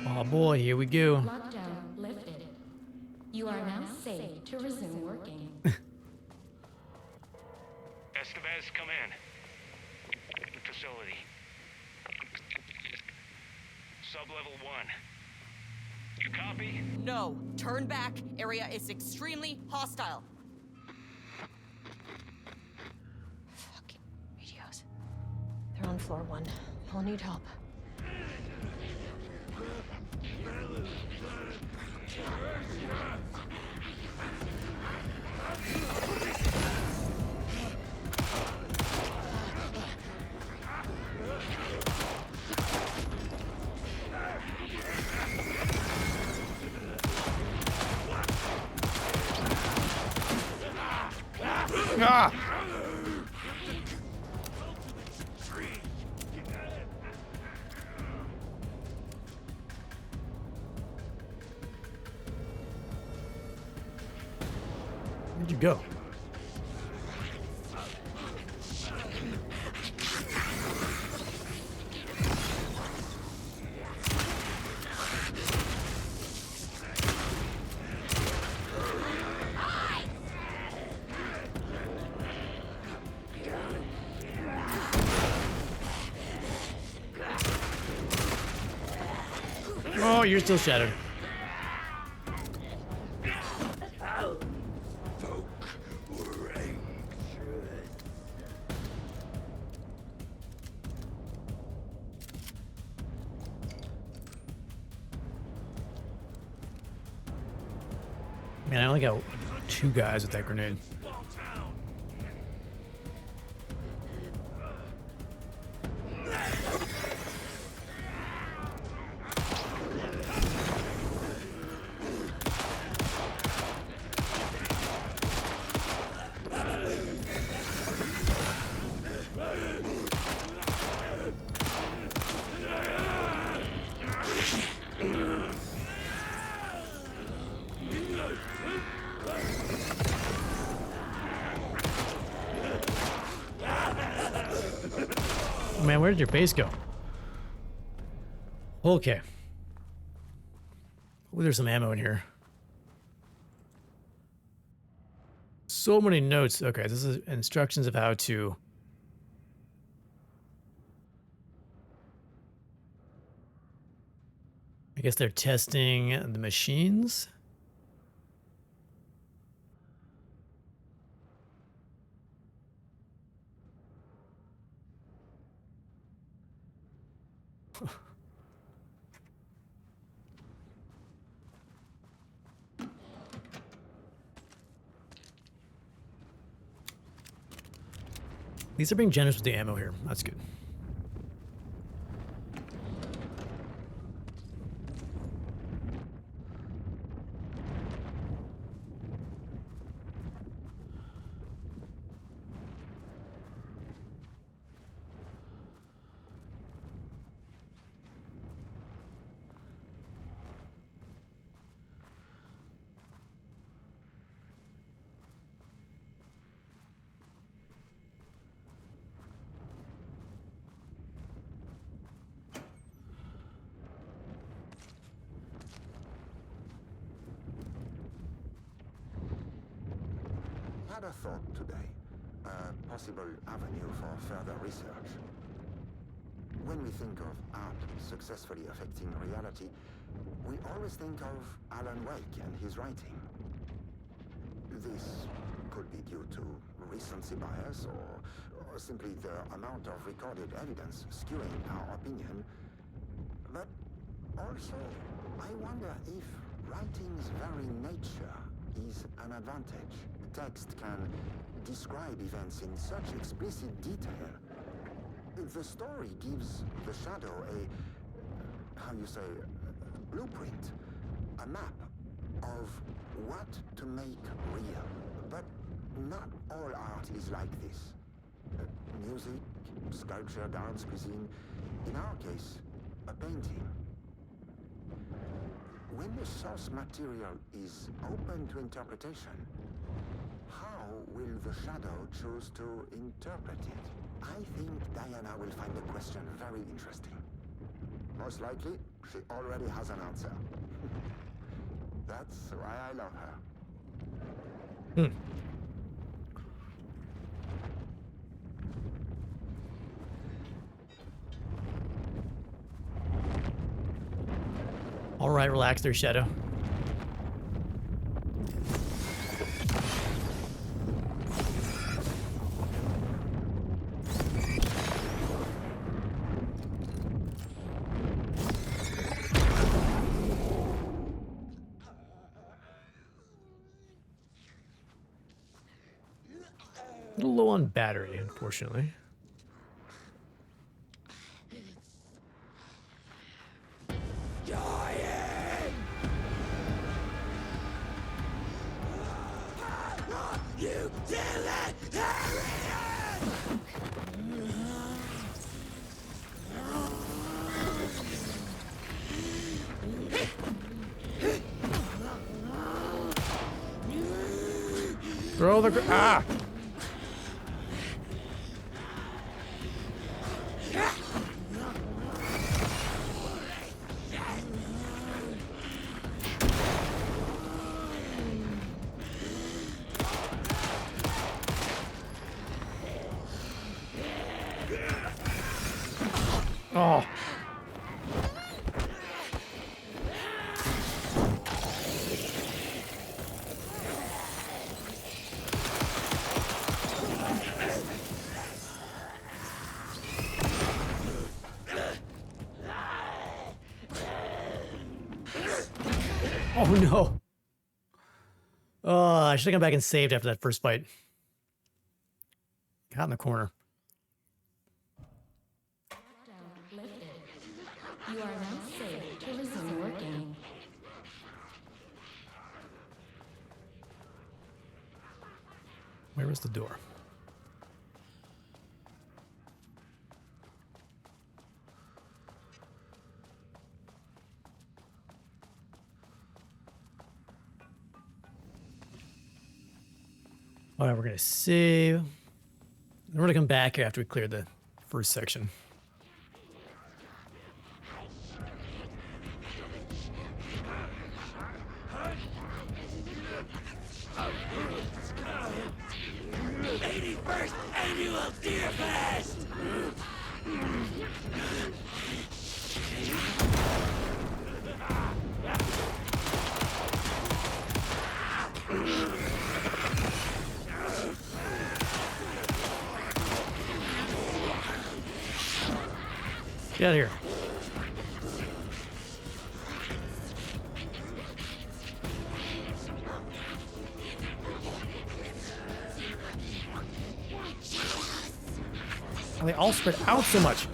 Oh boy, here we go. Lockdown lifted. You are now safe to resume working. Escavez, come in. Facility. Sub-level 1. You copy? No, turn back. Area is extremely hostile. Fucking radios. They're on floor 1. I'll need help. Ah! go. Oh, you're still shattered. Man, I only got 2 guys with that grenade. Man, where did your base go? Okay. Oh, there's some ammo in here. So many notes. Okay, this is instructions of how to... I guess they're testing the machines. At least they're being generous with the ammo here. That's good. Had a thought today, a possible avenue for further research. When we think of art successfully affecting reality, we always think of Alan Wake and his writing. This could be due to recency bias or simply the amount of recorded evidence skewing our opinion. But also, I wonder if writing's very nature is an advantage. Text can describe events in such explicit detail. The story gives the shadow a blueprint, a map of what to make real. But not all art is like this. Music, sculpture, dance, cuisine, in our case, a painting. When the source material is open to interpretation, how will the shadow choose to interpret it? I think Diana will find the question very interesting. Most likely, she already has an answer. That's why I love her. All right, relax there, Shadow. A little low on battery, unfortunately. Throw the ah! Oh. Oh no. Oh, I should have gone back and saved after that first fight. Got in the corner. Lifted. You are now safe to resume working. Where was the door? All right, we're gonna save. Then we're gonna come back here after we clear the first section. Get out of here. Why they all spread out so much?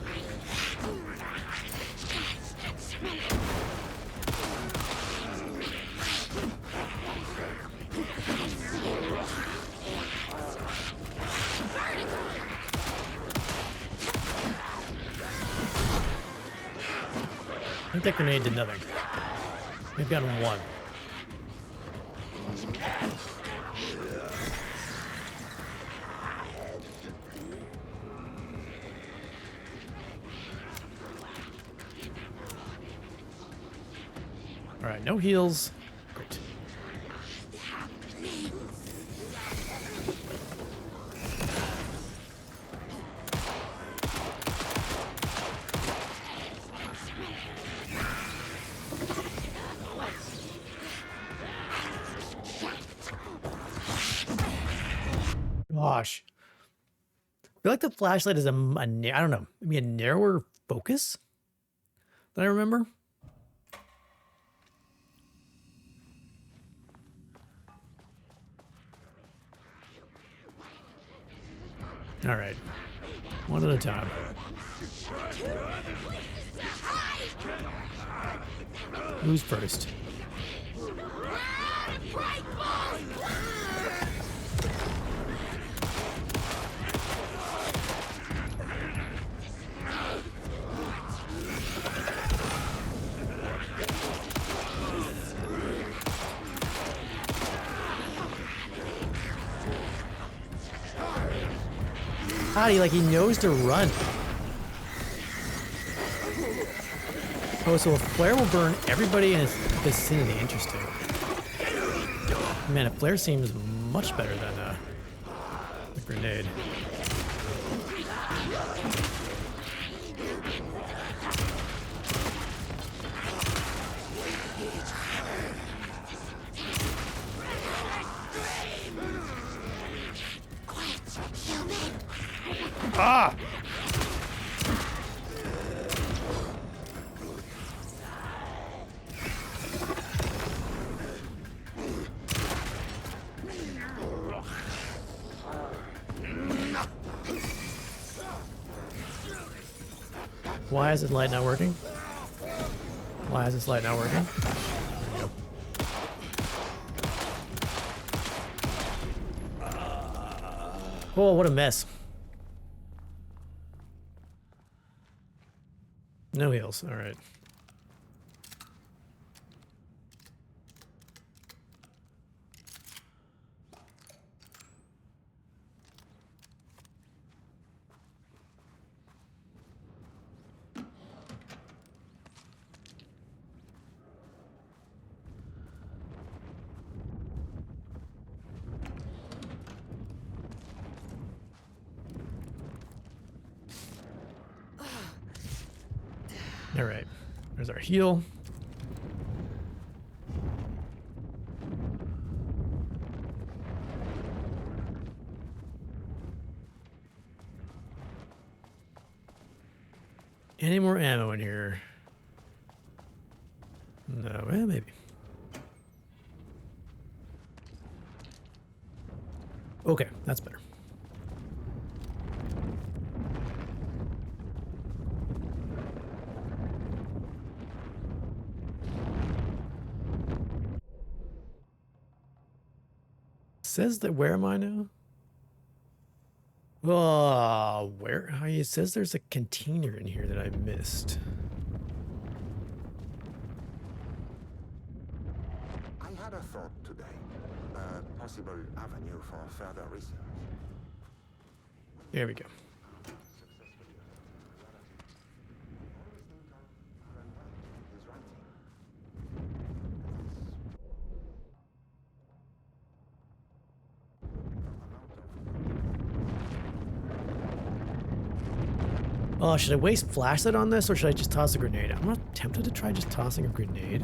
I think that grenade did nothing. We've gotten one. All right, no heals. Great. Gosh. I feel like the flashlight is I don't know, maybe a narrower focus than I remember. All right, one at a time. Who's first? God, he knows to run. Oh, so a flare will burn everybody in his vicinity. Interesting. Man, a flare seems much better than a grenade. Ah! Why is this light not working? Why is this light not working? There we go. Oh, what a mess. No heals. All right. All right. There's our heal. Any more ammo in here? No, well, maybe. Okay, that's better. Says that where am I now? Oh, where? It says there's a container in here that I missed. I had a thought today. A possible avenue for further research. There we go. Oh, should I waste flashlight on this or should I just toss a grenade? I'm not tempted to try just tossing a grenade.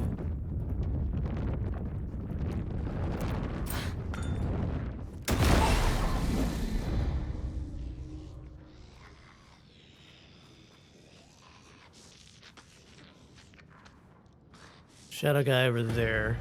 Shadow guy over there.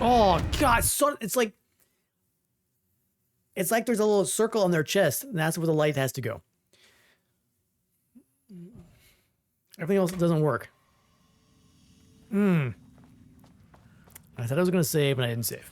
Oh god, so it's like there's a little circle on their chest, and that's where the light has to go. Everything else doesn't work. I thought I was gonna save, and I didn't save.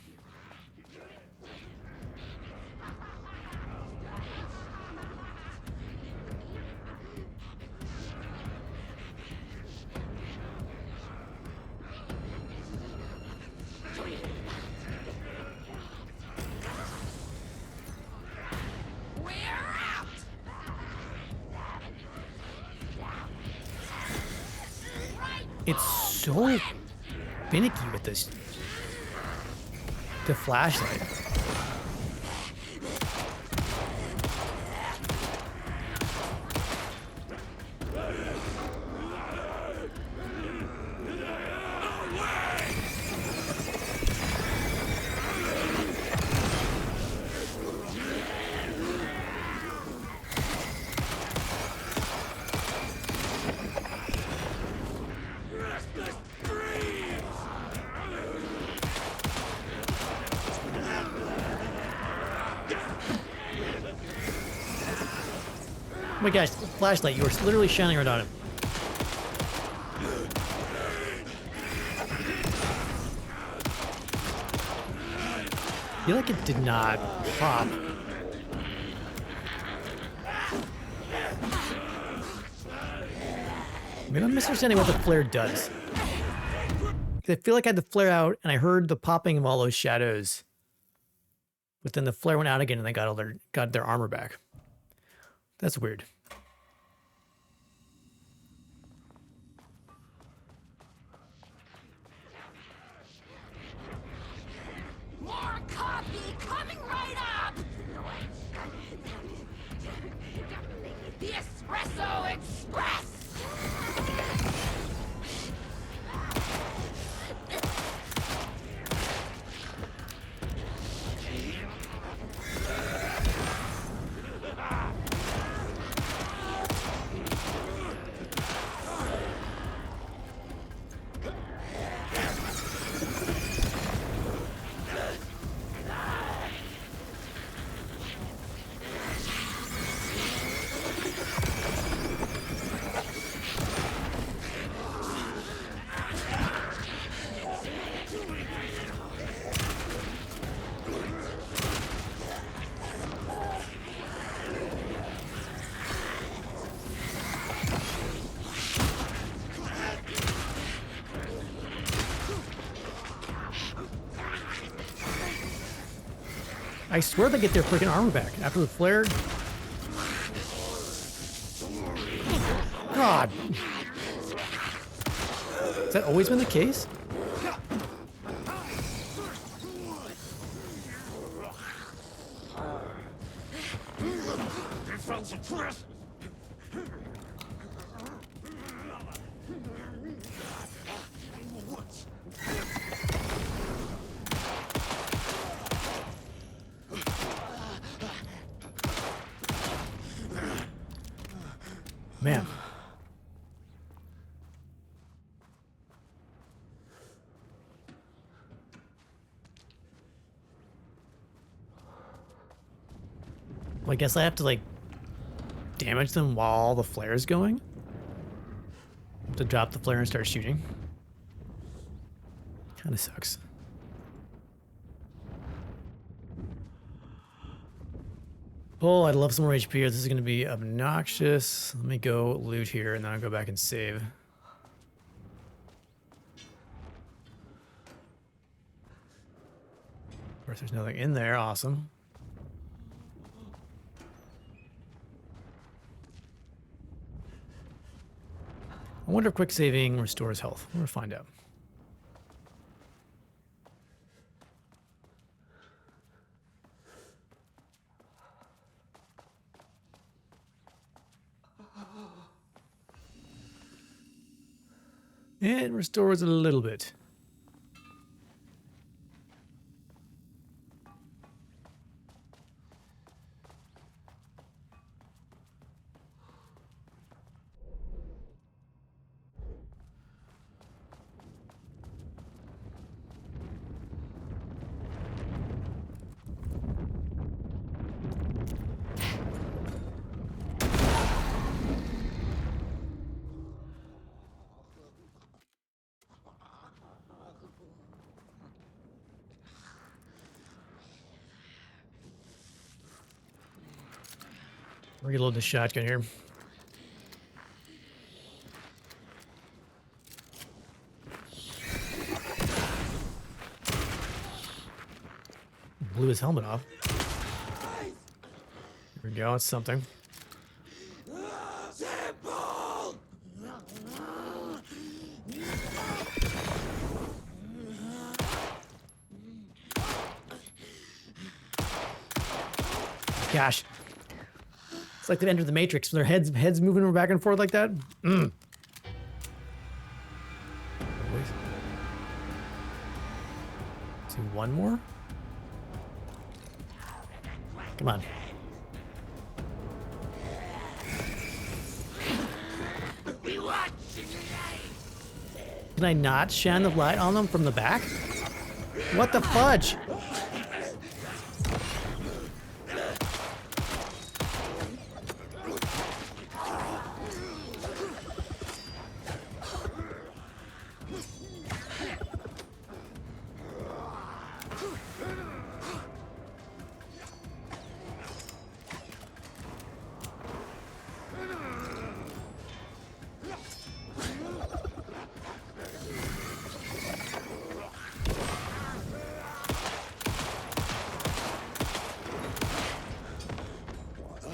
It's so finicky with this. The flashlight. Oh my gosh, flashlight, you were literally shining right on him. I feel like it did not pop. Maybe I'm misunderstanding what the flare does. I feel like I had the flare out and I heard the popping of all those shadows. But then the flare went out again and they got their armor back. That's weird. More coffee coming right up! The Espresso Express! I swear they get their freaking armor back after the flare. God. Has that always been the case? Man. Well, I guess I have to, like, damage them while the flare is going? To drop the flare and start shooting? Kinda sucks. Oh, I'd love some more HP here. This is gonna be obnoxious. Let me go loot here and then I'll go back and save. Of course, there's nothing in there. Awesome. I wonder if quick saving restores health. We're gonna find out. It restores a little bit. Reload the shotgun here. Blew his helmet off. Here we go, it's something. Gosh. It's like they've entered the Matrix. Their heads moving back and forth like that. Mm. See one more? Come on. Can I not shine the light on them from the back? What the fudge?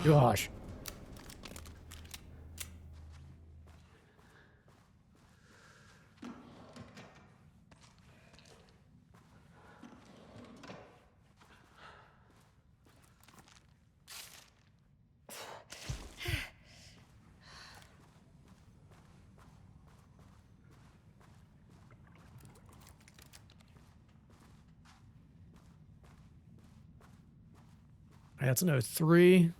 Gosh. That's another 3.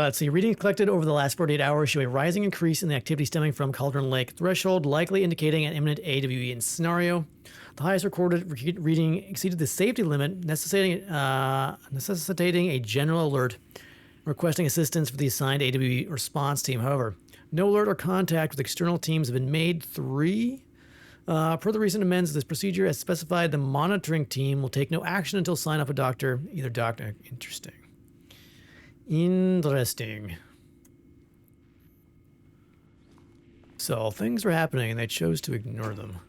Let's see. Readings collected over the last 48 hours show a rising increase in the activity stemming from Cauldron Lake threshold, likely indicating an imminent AWE scenario. The highest recorded reading exceeded the safety limit, necessitating a general alert, requesting assistance for the assigned AWE response team. However, No alert or contact with external teams have been made. 3. Per the recent amendments, this procedure, as specified, the monitoring team will take no action until sign off a doctor. Either doctor. Interesting. Interesting. So things were happening, and they chose to ignore them.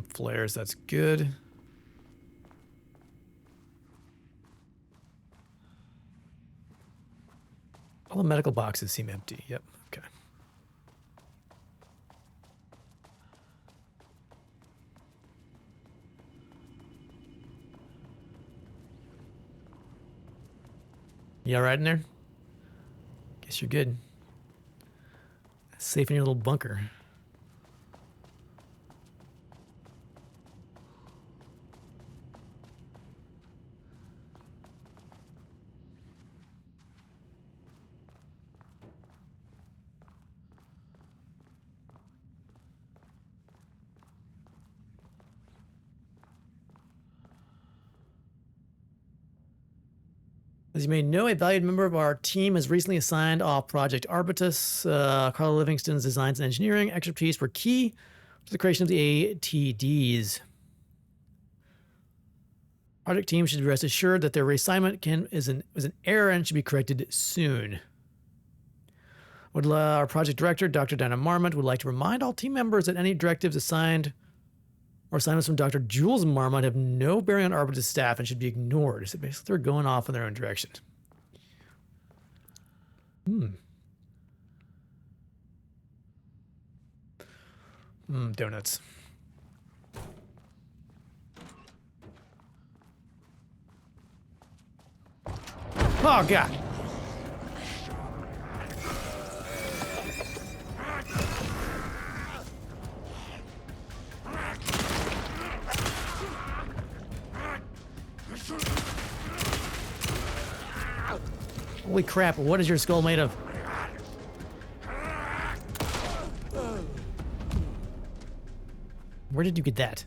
Flares, that's good. All the medical boxes seem empty. Yep. Okay. You all right in there? Guess you're good. Safe in your little bunker. As you may know, a valued member of our team has recently assigned off Project Arbitus. Carla Livingston's designs and engineering expertise were key to the creation of the ATDs. Project team should rest assured that their reassignment was an error and should be corrected soon. Our project director, Dr. Diana Marmot, would like to remind all team members that any directives assigned or assignments from Dr. Jules Marmot have no bearing on Arbitus staff and should be ignored. So basically, they're going off in their own direction. Donuts. Oh, God. Holy crap, what is your skull made of? Where did you get that?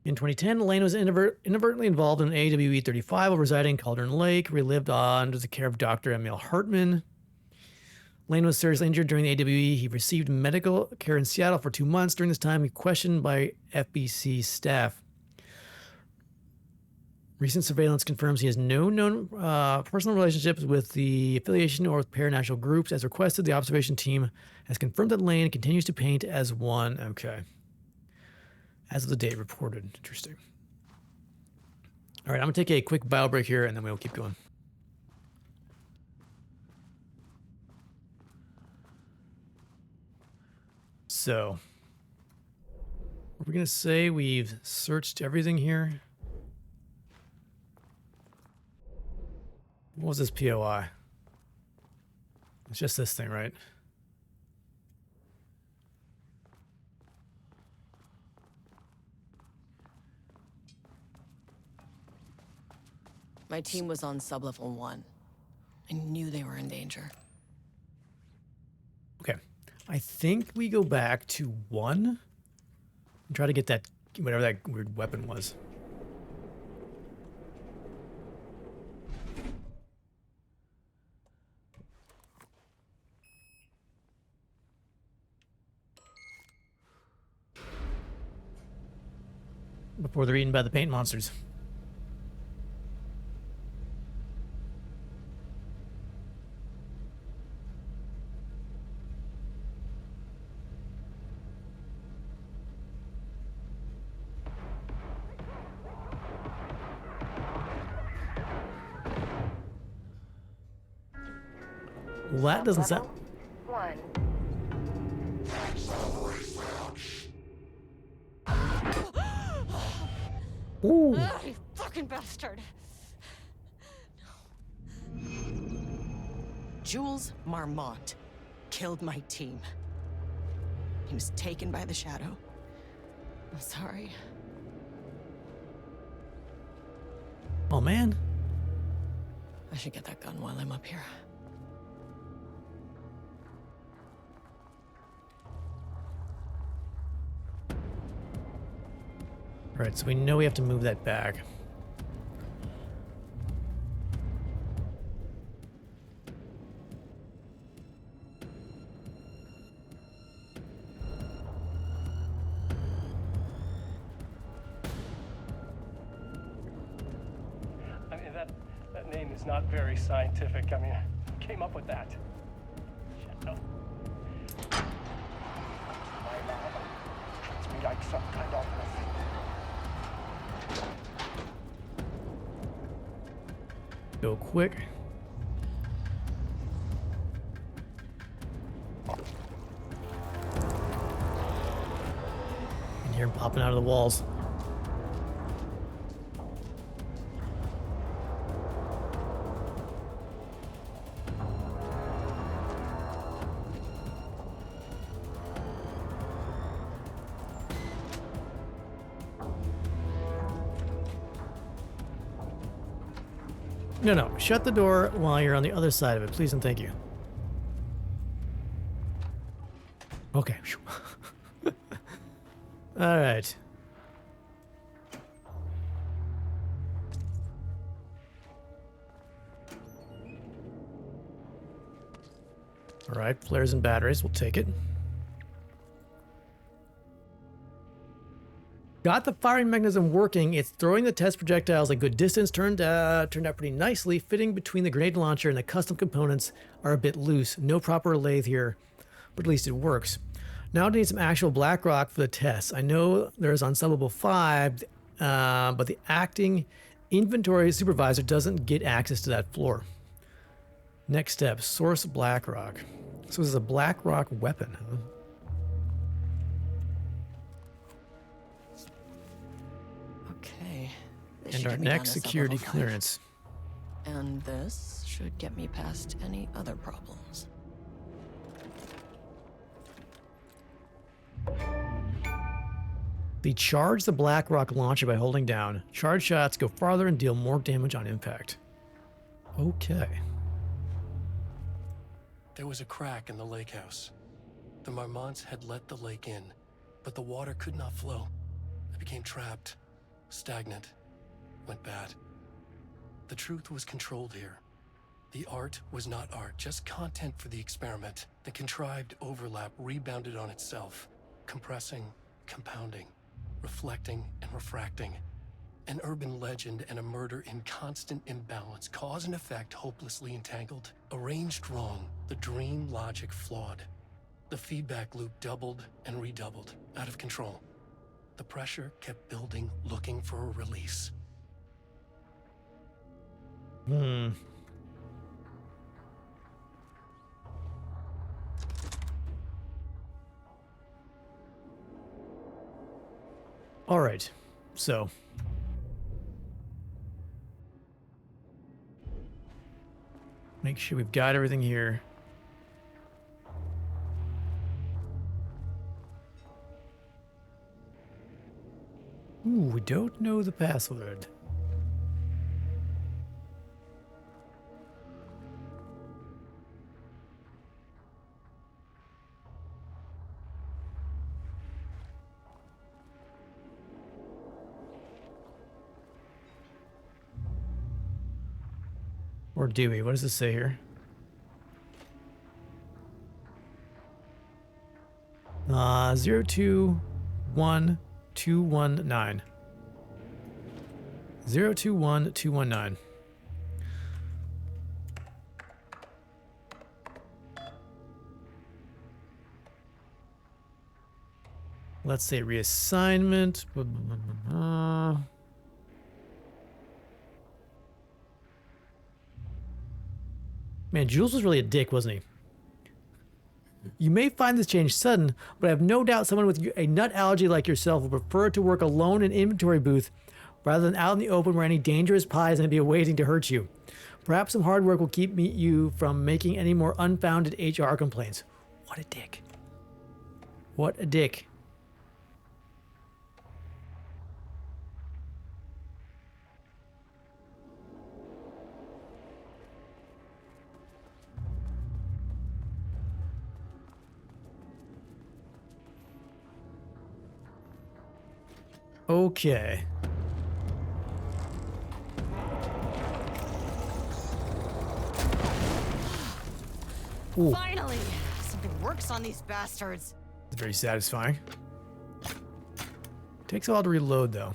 In 2010, Lane was inadvertently involved in an AWE 35 while residing in Cauldron Lake, relived under the care of Dr. Emil Hartman. Lane was seriously injured during the AWE. He received medical care in Seattle for 2 months. During this time, he was questioned by FBC staff. Recent surveillance confirms he has no known personal relationships with the affiliation or with paranatural groups. As requested, the observation team has confirmed that Lane continues to paint as one. Okay. As of the date reported. Interesting. All right, I'm going to take a quick bio break here, and then we'll keep going. So, we're going to say we've searched everything here. What was this POI? It's just this thing, right? My team was on sublevel 1. I knew they were in danger. Okay. I think we go back to 1 and try to get that, whatever that weird weapon was. Before they're eaten by the paint monsters. Well, that doesn't sound... 1. Ooh. Ugh, you fucking bastard! Jules Marmot killed my team. He was taken by the Shadow, I'm sorry. Oh, man. I should get that gun while I'm up here. All right, so we know we have to move that back. I mean, that name is not very scientific. I mean, who came up with that? Shit, no. My mom treats me like some kind of... Go quick. And hear him popping out of the walls. No, no. Shut the door while you're on the other side of it, please and thank you. Okay. All right. All right, flares and batteries. We'll take it. Got the firing mechanism working. It's throwing the test projectiles a good distance. Turned out pretty nicely. Fitting between the grenade launcher and the custom components are a bit loose. No proper lathe here, but at least it works. Now I need some actual black rock for the test. I know there's on Sublevel 5, but the acting inventory supervisor doesn't get access to that floor. Next step, source black rock. So this is a black rock weapon, huh? Okay. This And should our get me down next to security sub-level 5. clearance. And this should get me past any other problems. Charge the black rock launcher by holding down. Charge shots go farther and deal more damage on impact. Okay. There was a crack in the lake house. The Marmonts had let the lake in, but the water could not flow. It became trapped, stagnant, went bad. The truth was controlled here. The art was not art, just content for the experiment. The contrived overlap rebounded on itself, compressing, compounding, reflecting and refracting. An urban legend and a murder in constant imbalance, cause and effect hopelessly entangled. Arranged wrong, the dream logic flawed. The feedback loop doubled and redoubled, out of control. The pressure kept building, looking for a release. All right, so make sure we've got everything here. Ooh, we don't know the password. Or do we? What does it say here? 021219. 021219. Let's say reassignment. Man, Jules was really a dick, wasn't he? You may find this change sudden, but I have no doubt someone with a nut allergy like yourself will prefer to work alone in an inventory booth rather than out in the open where any dangerous pie is going to be awaiting to hurt you. Perhaps some hard work will keep you from making any more unfounded HR complaints. What a dick. What a dick. Okay. Ooh, Finally! Something works on these bastards. it's very satisfying. Takes a while to reload, though.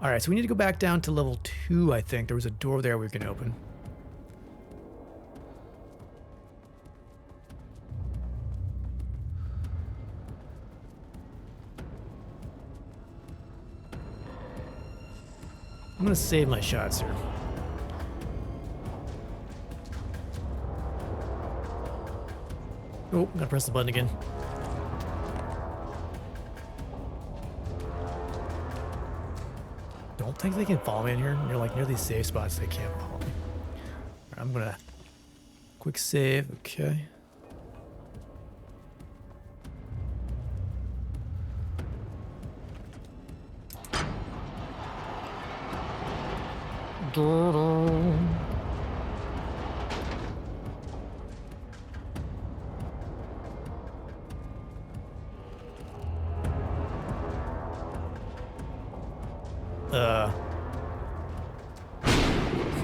All right, so we need to go back down to level 2, I think. There was a door there we can open. I'm gonna save my shots here. Oh, gotta press the button again. Don't think they can follow me in here. You're like near these safe spots, they can't follow me. All right, I'm gonna quick save. Okay.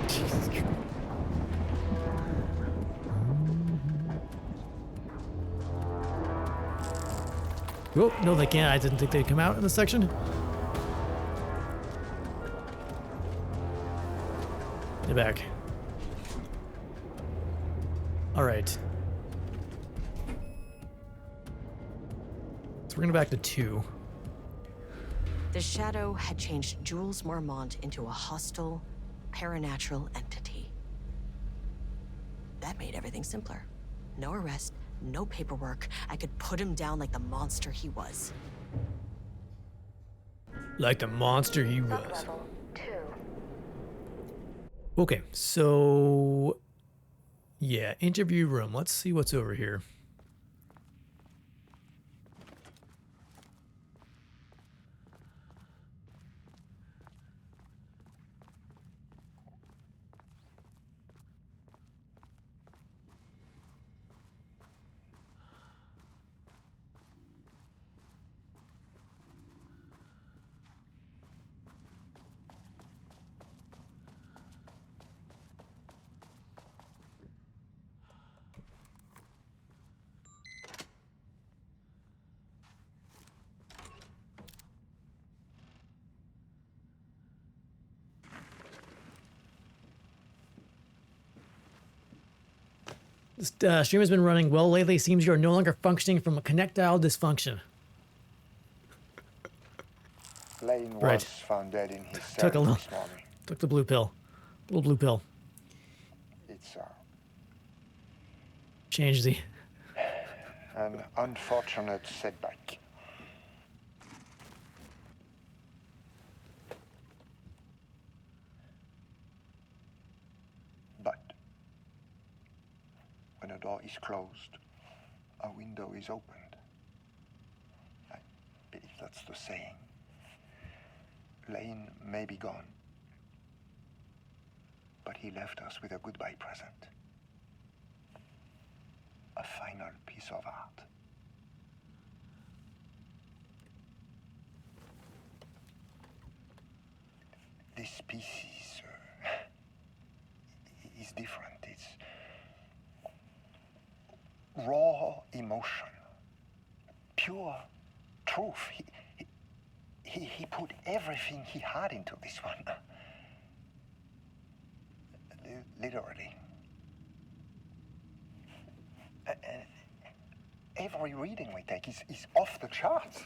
Jesus Christ. Oh, no, they can't. I didn't think they'd come out in this section. Get back. All right. So we're gonna back to 2. The Shadow had changed Jules Marmont into a hostile, paranatural entity. That made everything simpler. No arrest, no paperwork. I could put him down like the monster he was. Like the monster he was. Sublevel 2. Okay, so yeah, interview room. Let's see what's over here. This stream has been running well lately. Seems you are no longer functioning from a connectile dysfunction. Lane was Right. found dead in his Took a cell little. this morning. Took the blue pill. Little blue pill. It's Change the. an unfortunate setback. But when a door is closed, a window is opened. I believe that's the saying. Lane may be gone, but he left us with a goodbye present. A final piece of art. This piece is different. It's raw emotion, pure truth. He put everything he had into this one. Literally. Every reading we take is off the charts.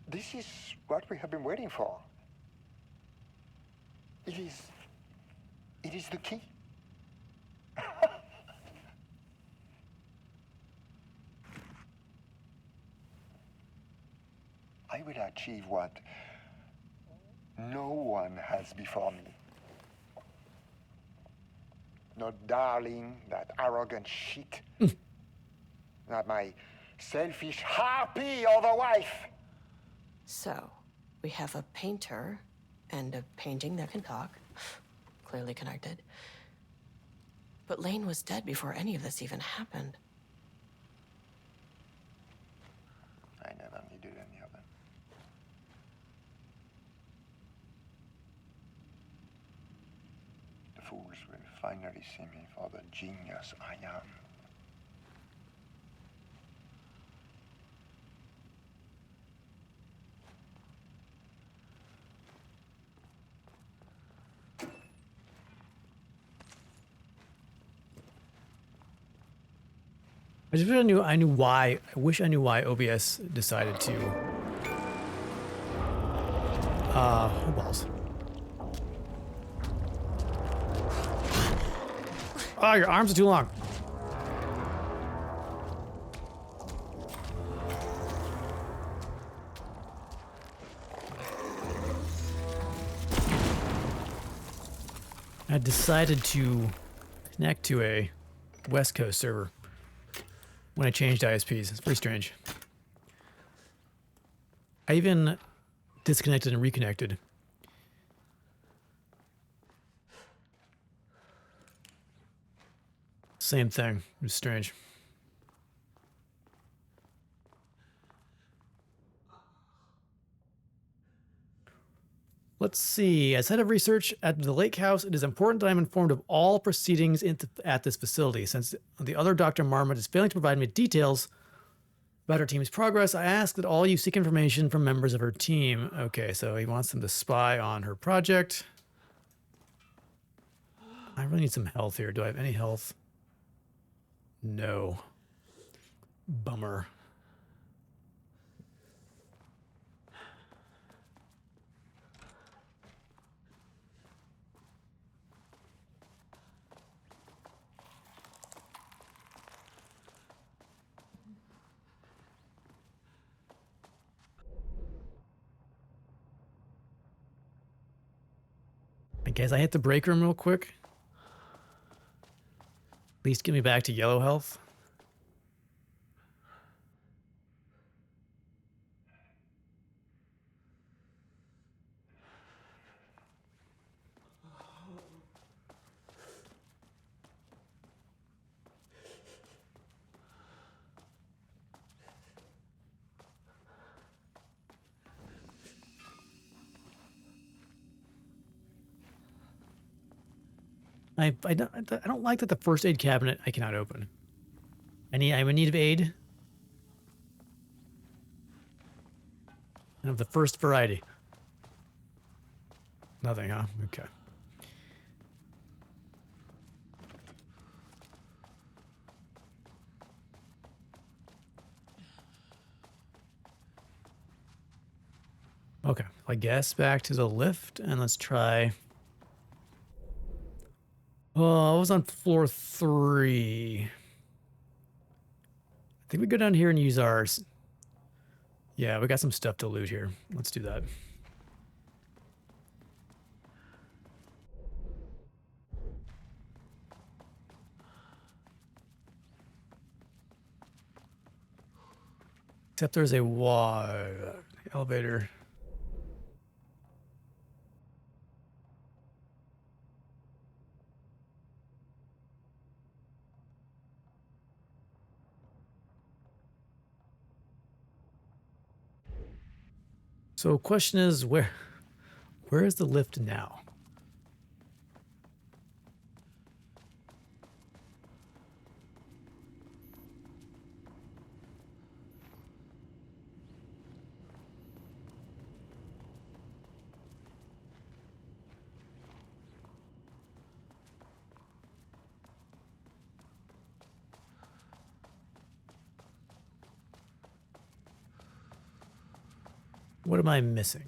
This is what we have been waiting for. It is the key. I will achieve what no one has before me. Not darling, that arrogant shit. Not my selfish harpy of a wife. So, we have a painter and a painting that can talk. Clearly connected. But Lane was dead before any of this even happened. others will finally see me for the genius I am. I just wish I knew why. I wish I knew why OBS decided to. Oh balls. Oh, your arms are too long. I decided to connect to a West Coast server when I changed ISPs. It's pretty strange. I even disconnected and reconnected. Same thing. It was strange. Let's see. As head of research at the Lake House, it is important that I'm informed of all proceedings at this facility. Since the other Dr. Marmot is failing to provide me with details about her team's progress, I ask that all you seek information from members of her team. Okay, so he wants them to spy on her project. I really need some health here. Do I have any health? No. Bummer. I guess I hit the break room real quick. At least get me back to yellow health. I don't like that the first aid cabinet I cannot open. I'm in need of aid. And of the first variety. Nothing, huh? Okay. Okay, I guess back to the lift and let's try. Oh, I was on floor 3. I think we go down here and use ours. Yeah, we got some stuff to loot here. Let's do that. Except there's a elevator. So question is, where is the lift now? What am I missing?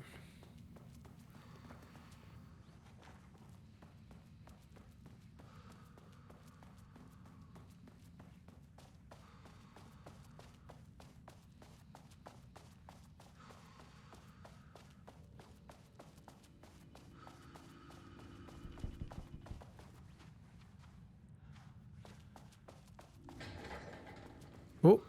Oh.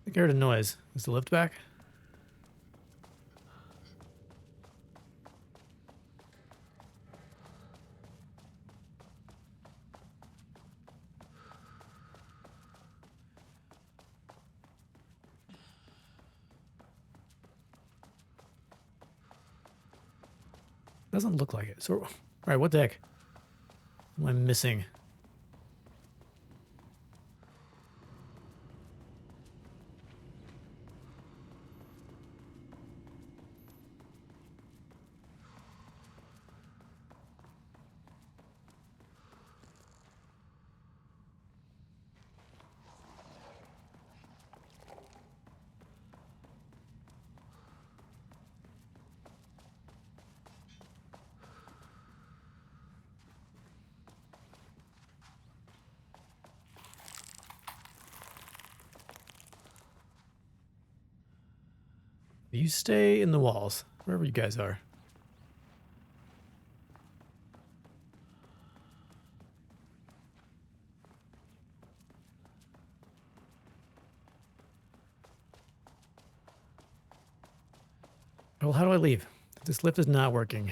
I think I heard a noise. Is the lift back? Doesn't look like it. So, all right, what the heck? What am I missing? You stay in the walls, wherever you guys are. Well, how do I leave? This lift is not working.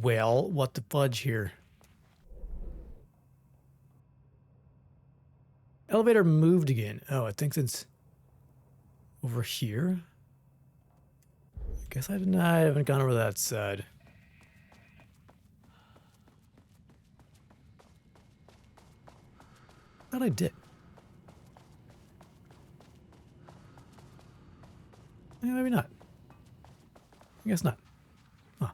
Well, what the fudge here? Elevator moved again. Oh, I think it's over here. I guess I haven't gone over that side. I thought I did. Yeah, maybe not. I guess not. Huh.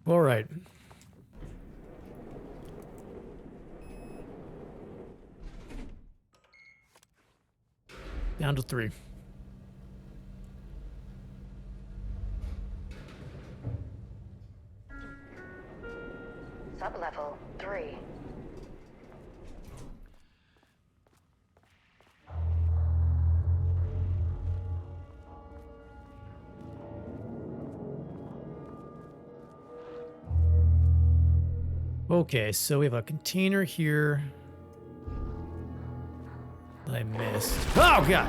All right. Down to 3. Sublevel 3. Okay, so we have a container here that I missed. Oh, God!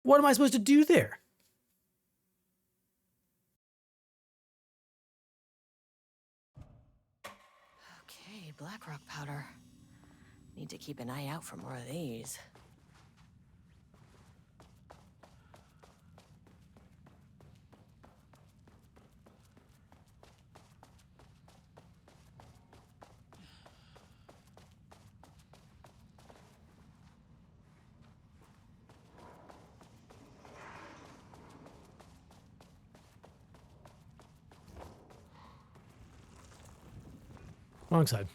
What am I supposed to do there? Okay, blackrock powder. Need to keep an eye out for more of these. Wrong side.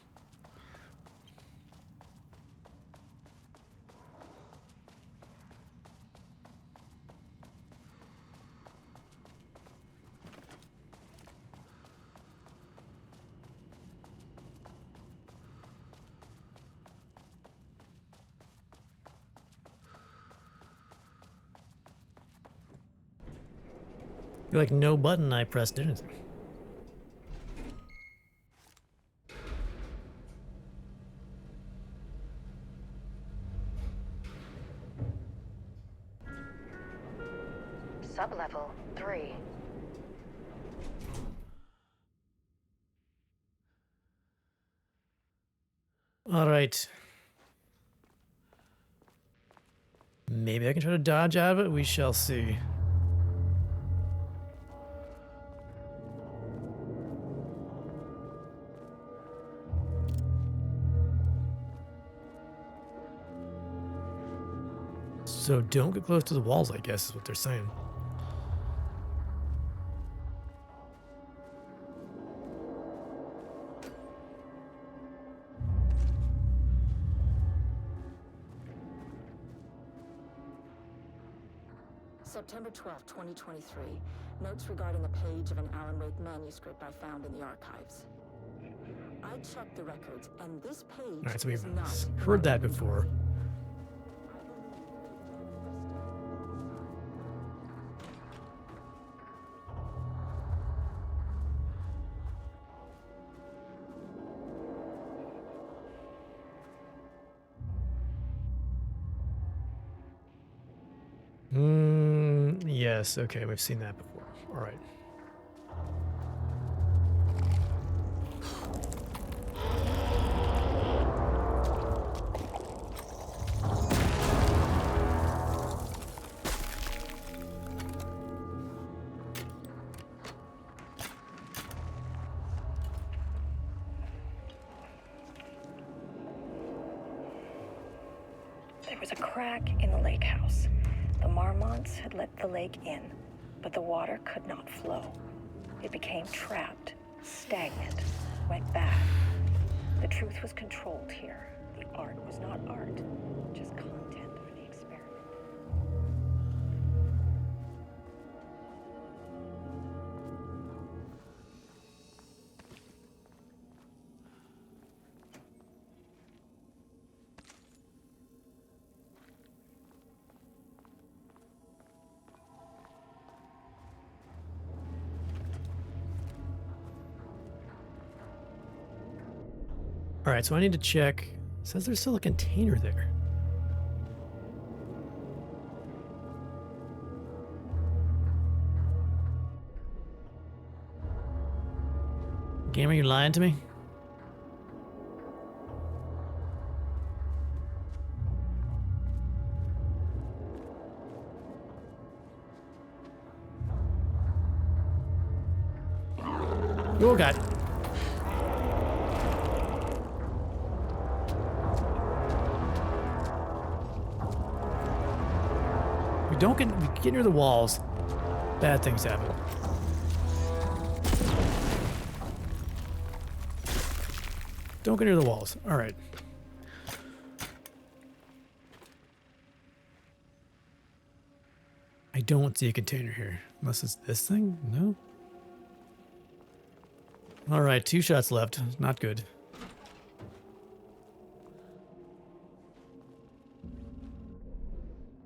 You're like no button I pressed anything. Sublevel 3. All right. Maybe I can try to dodge out of it. We shall see. So don't get close to the walls, I guess, is what they're saying. September 12, 2023. Notes regarding a page of an Alan Wake manuscript I found in the archives. I checked the records, and this page All right, so is we've not heard that before. Yes, okay, we've seen that before. All right. There was a crack in the lake house. The marmots had let the lake in, but the water could not flow. It became trapped, stagnant, went bad. The truth was controlled here. The art was not art, just content for the experiment. All right, so I need to check. It says there's still a container there. Game, are you lying to me? Oh, God. We get near the walls, bad things happen. Don't get near the walls. All right. I don't see a container here. Unless it's this thing? No? All right, 2 shots left. Not good.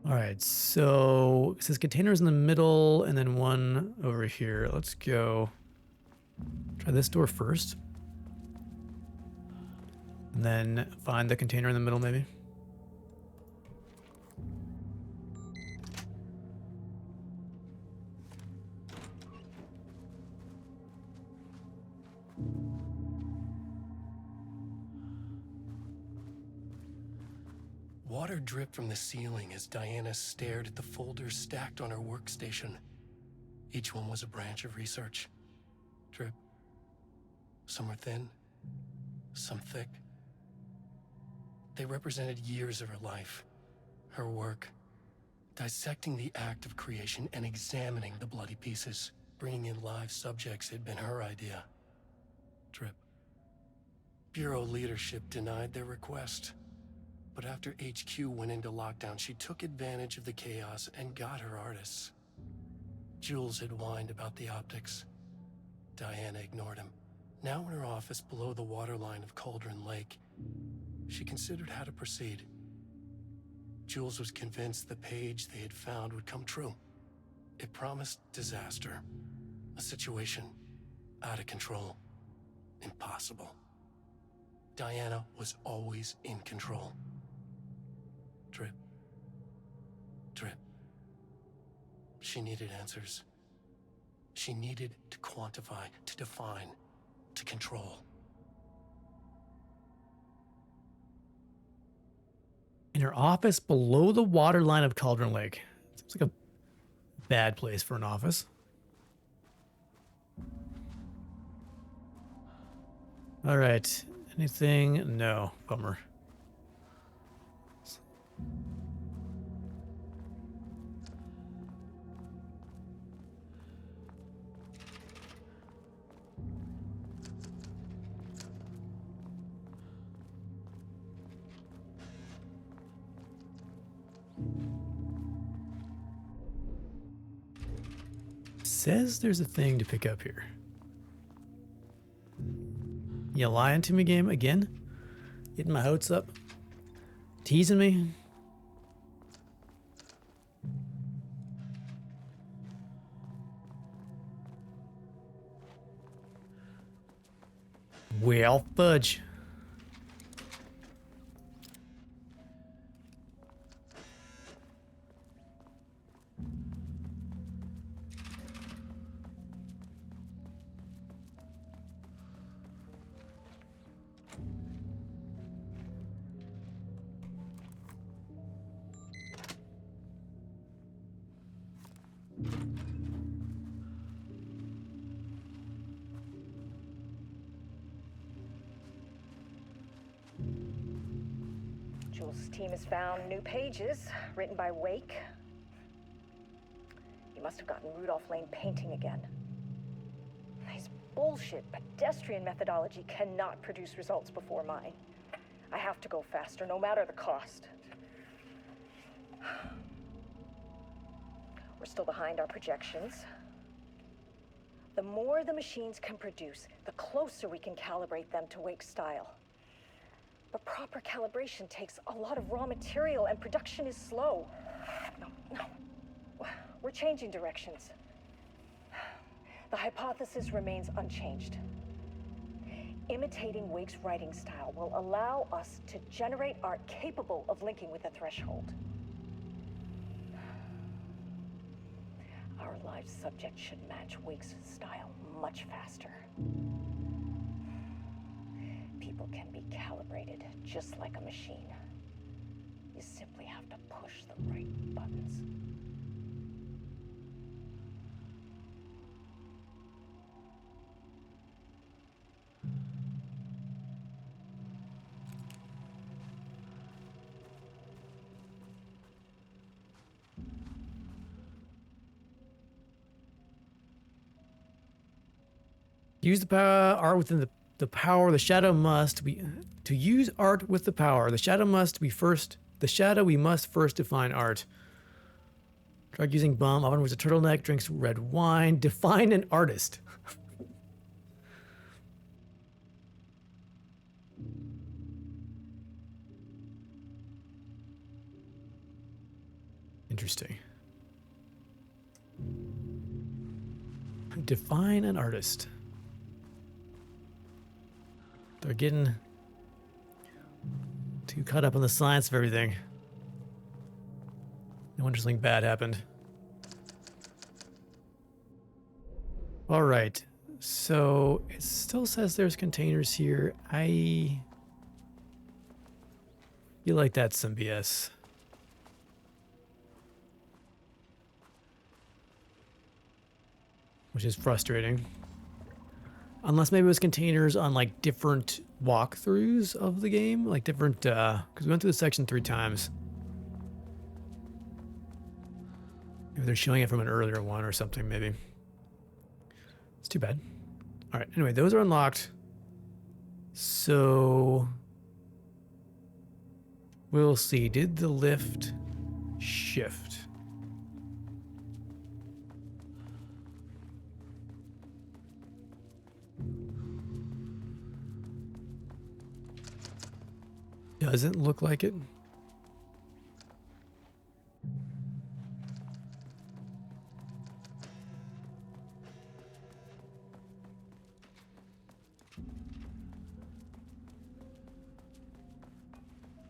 All right, so it says containers in the middle and then one over here. Let's go try this door first. And then find the container in the middle, maybe. Water dripped from the ceiling as Diana stared at the folders stacked on her workstation. Each one was a branch of research. Drip. Some were thin, some thick. They represented years of her life, her work, dissecting the act of creation and examining the bloody pieces. Bringing in live subjects had been her idea. Drip. Bureau leadership denied their request. But after HQ went into lockdown, she took advantage of the chaos and got her artists. Jules had whined about the optics. Diana ignored him. Now in her office below the waterline of Cauldron Lake, she considered how to proceed. Jules was convinced the page they had found would come true. It promised disaster. A situation out of control. Impossible. Diana was always in control. Drip. Drip. She needed answers. She needed to quantify, to define, to control. In her office below the waterline of Cauldron Lake. Seems like a bad place for an office. All right. Anything? No. Bummer. Says there's a thing to pick up here. You lying to me, game, again? Getting my hopes up? Teasing me? Well, fudge. Jules' team has found new pages written by Wake. He must have gotten Rudolph Lane painting again. His bullshit pedestrian methodology cannot produce results before mine. I have to go faster, no matter the cost. We're still behind our projections. The more the machines can produce, the closer we can calibrate them to Wake's style. But proper calibration takes a lot of raw material, and production is slow. No. We're changing directions. The hypothesis remains unchanged. Imitating Wake's writing style will allow us to generate art capable of linking with the threshold. Our live subject should match Wake's style much faster. People can be calibrated just like a machine. You simply have to push the right buttons. Use the power art within the power. The shadow must be to use art with the power. The shadow must be first. The shadow we must first define art. Drug using bum. Often wears a turtleneck. Drinks red wine. Define an artist. Interesting. Define an artist. They're getting too caught up on the science of everything. No wonder something bad happened. All right. So it still says there's containers here. I feel like that's some BS. Which is frustrating. Unless maybe it was containers on like different walkthroughs of the game, like different, because we went through the section 3 times. Maybe they're showing it from an earlier one or something, maybe. It's too bad. All right, anyway, those are unlocked. So we'll see. Did the lift shift? Doesn't look like it.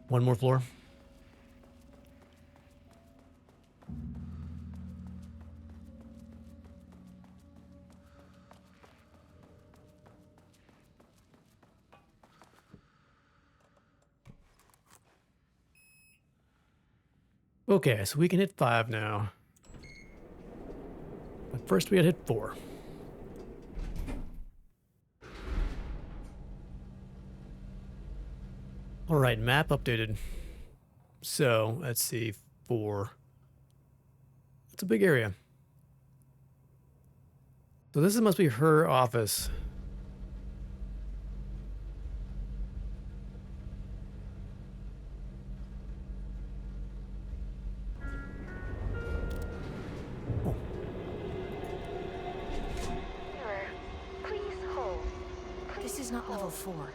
One more floor. Okay, so we can hit 5 now. But first we gotta hit 4. Alright, map updated. So, let's see, 4. It's a big area. So this must be her office. This is not level 4.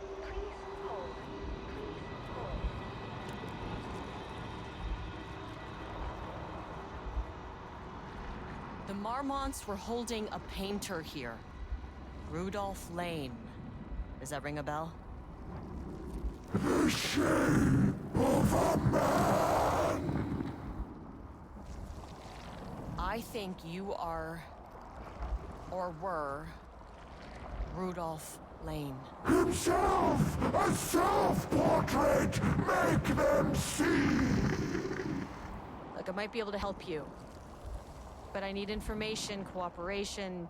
The Marmonts were holding a painter here. Rudolph Lane. Does that ring a bell? The shape of a man. I think you are, or were, Rudolph Lane. Himself, a self-portrait. Make them see. Look, I might be able to help you. But I need information, cooperation.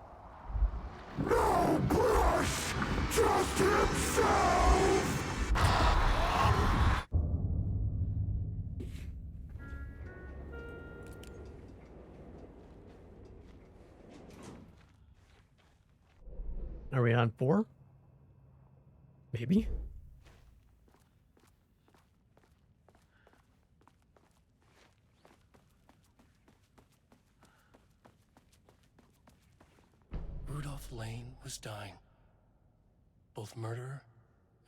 No brush, just himself. Are we on 4? Maybe. Rudolph Lane was dying. Both murderer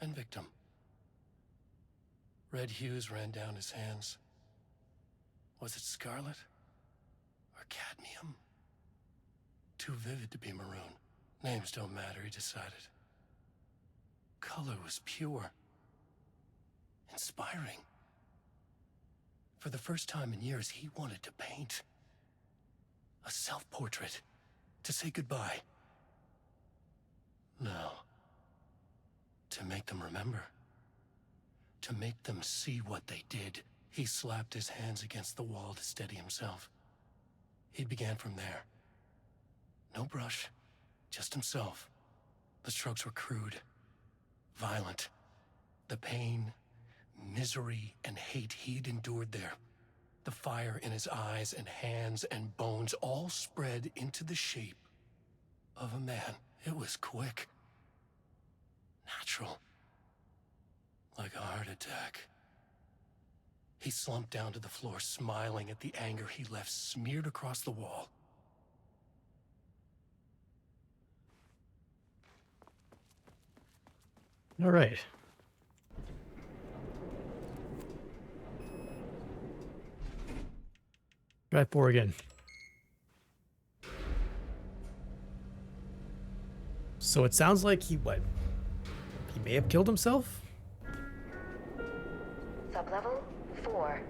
and victim. Red hues ran down his hands. Was it scarlet or cadmium? Too vivid to be maroon. Names don't matter, he decided. Color was pure. Inspiring. For the first time in years, he wanted to paint. A self-portrait. To say goodbye. No. To make them remember. To make them see what they did. He slapped his hands against the wall to steady himself. He began from there. No brush, just himself. The strokes were crude, violent. The pain, misery, and hate he'd endured there. The fire in his eyes and hands and bones all spread into the shape of a man. It was quick. Natural. Like a heart attack. He slumped down to the floor, smiling at the anger he left smeared across the wall. All right. Try 4 again. So it sounds like he may have killed himself? Sublevel 4.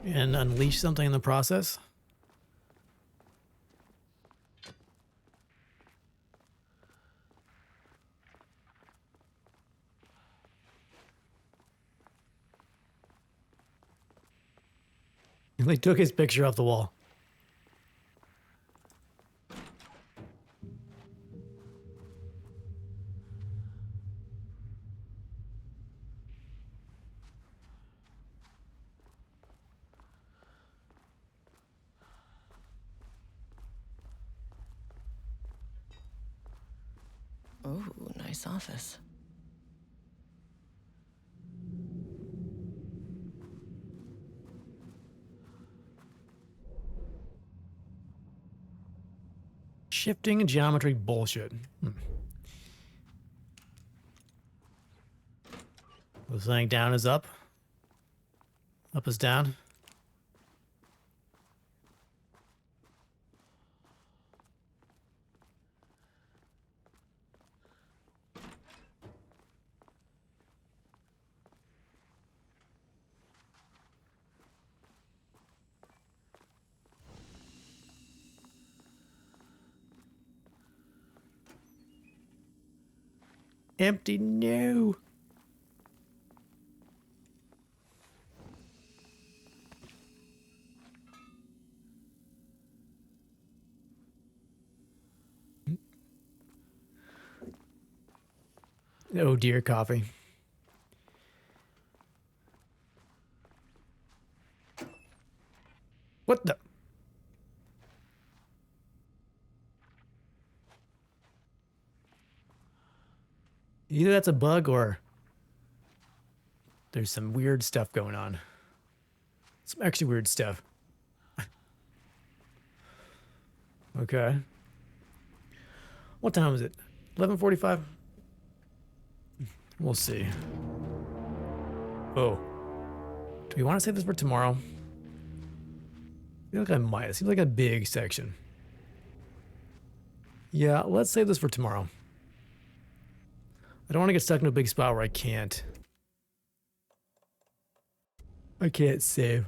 And unleash something in the process? They took his picture off the wall. Ooh, nice office. Shifting geometry bullshit. Was saying down is up. Up is down. Empty, no. Oh dear, coffee. What the? Either that's a bug or there's some weird stuff going on. Some actually weird stuff. Okay. What time is it? 11:45? We'll see. Oh. Do we want to save this for tomorrow? I feel like I might. It seems like a big section. Yeah, let's save this for tomorrow. I don't want to get stuck in a big spot where I can't save.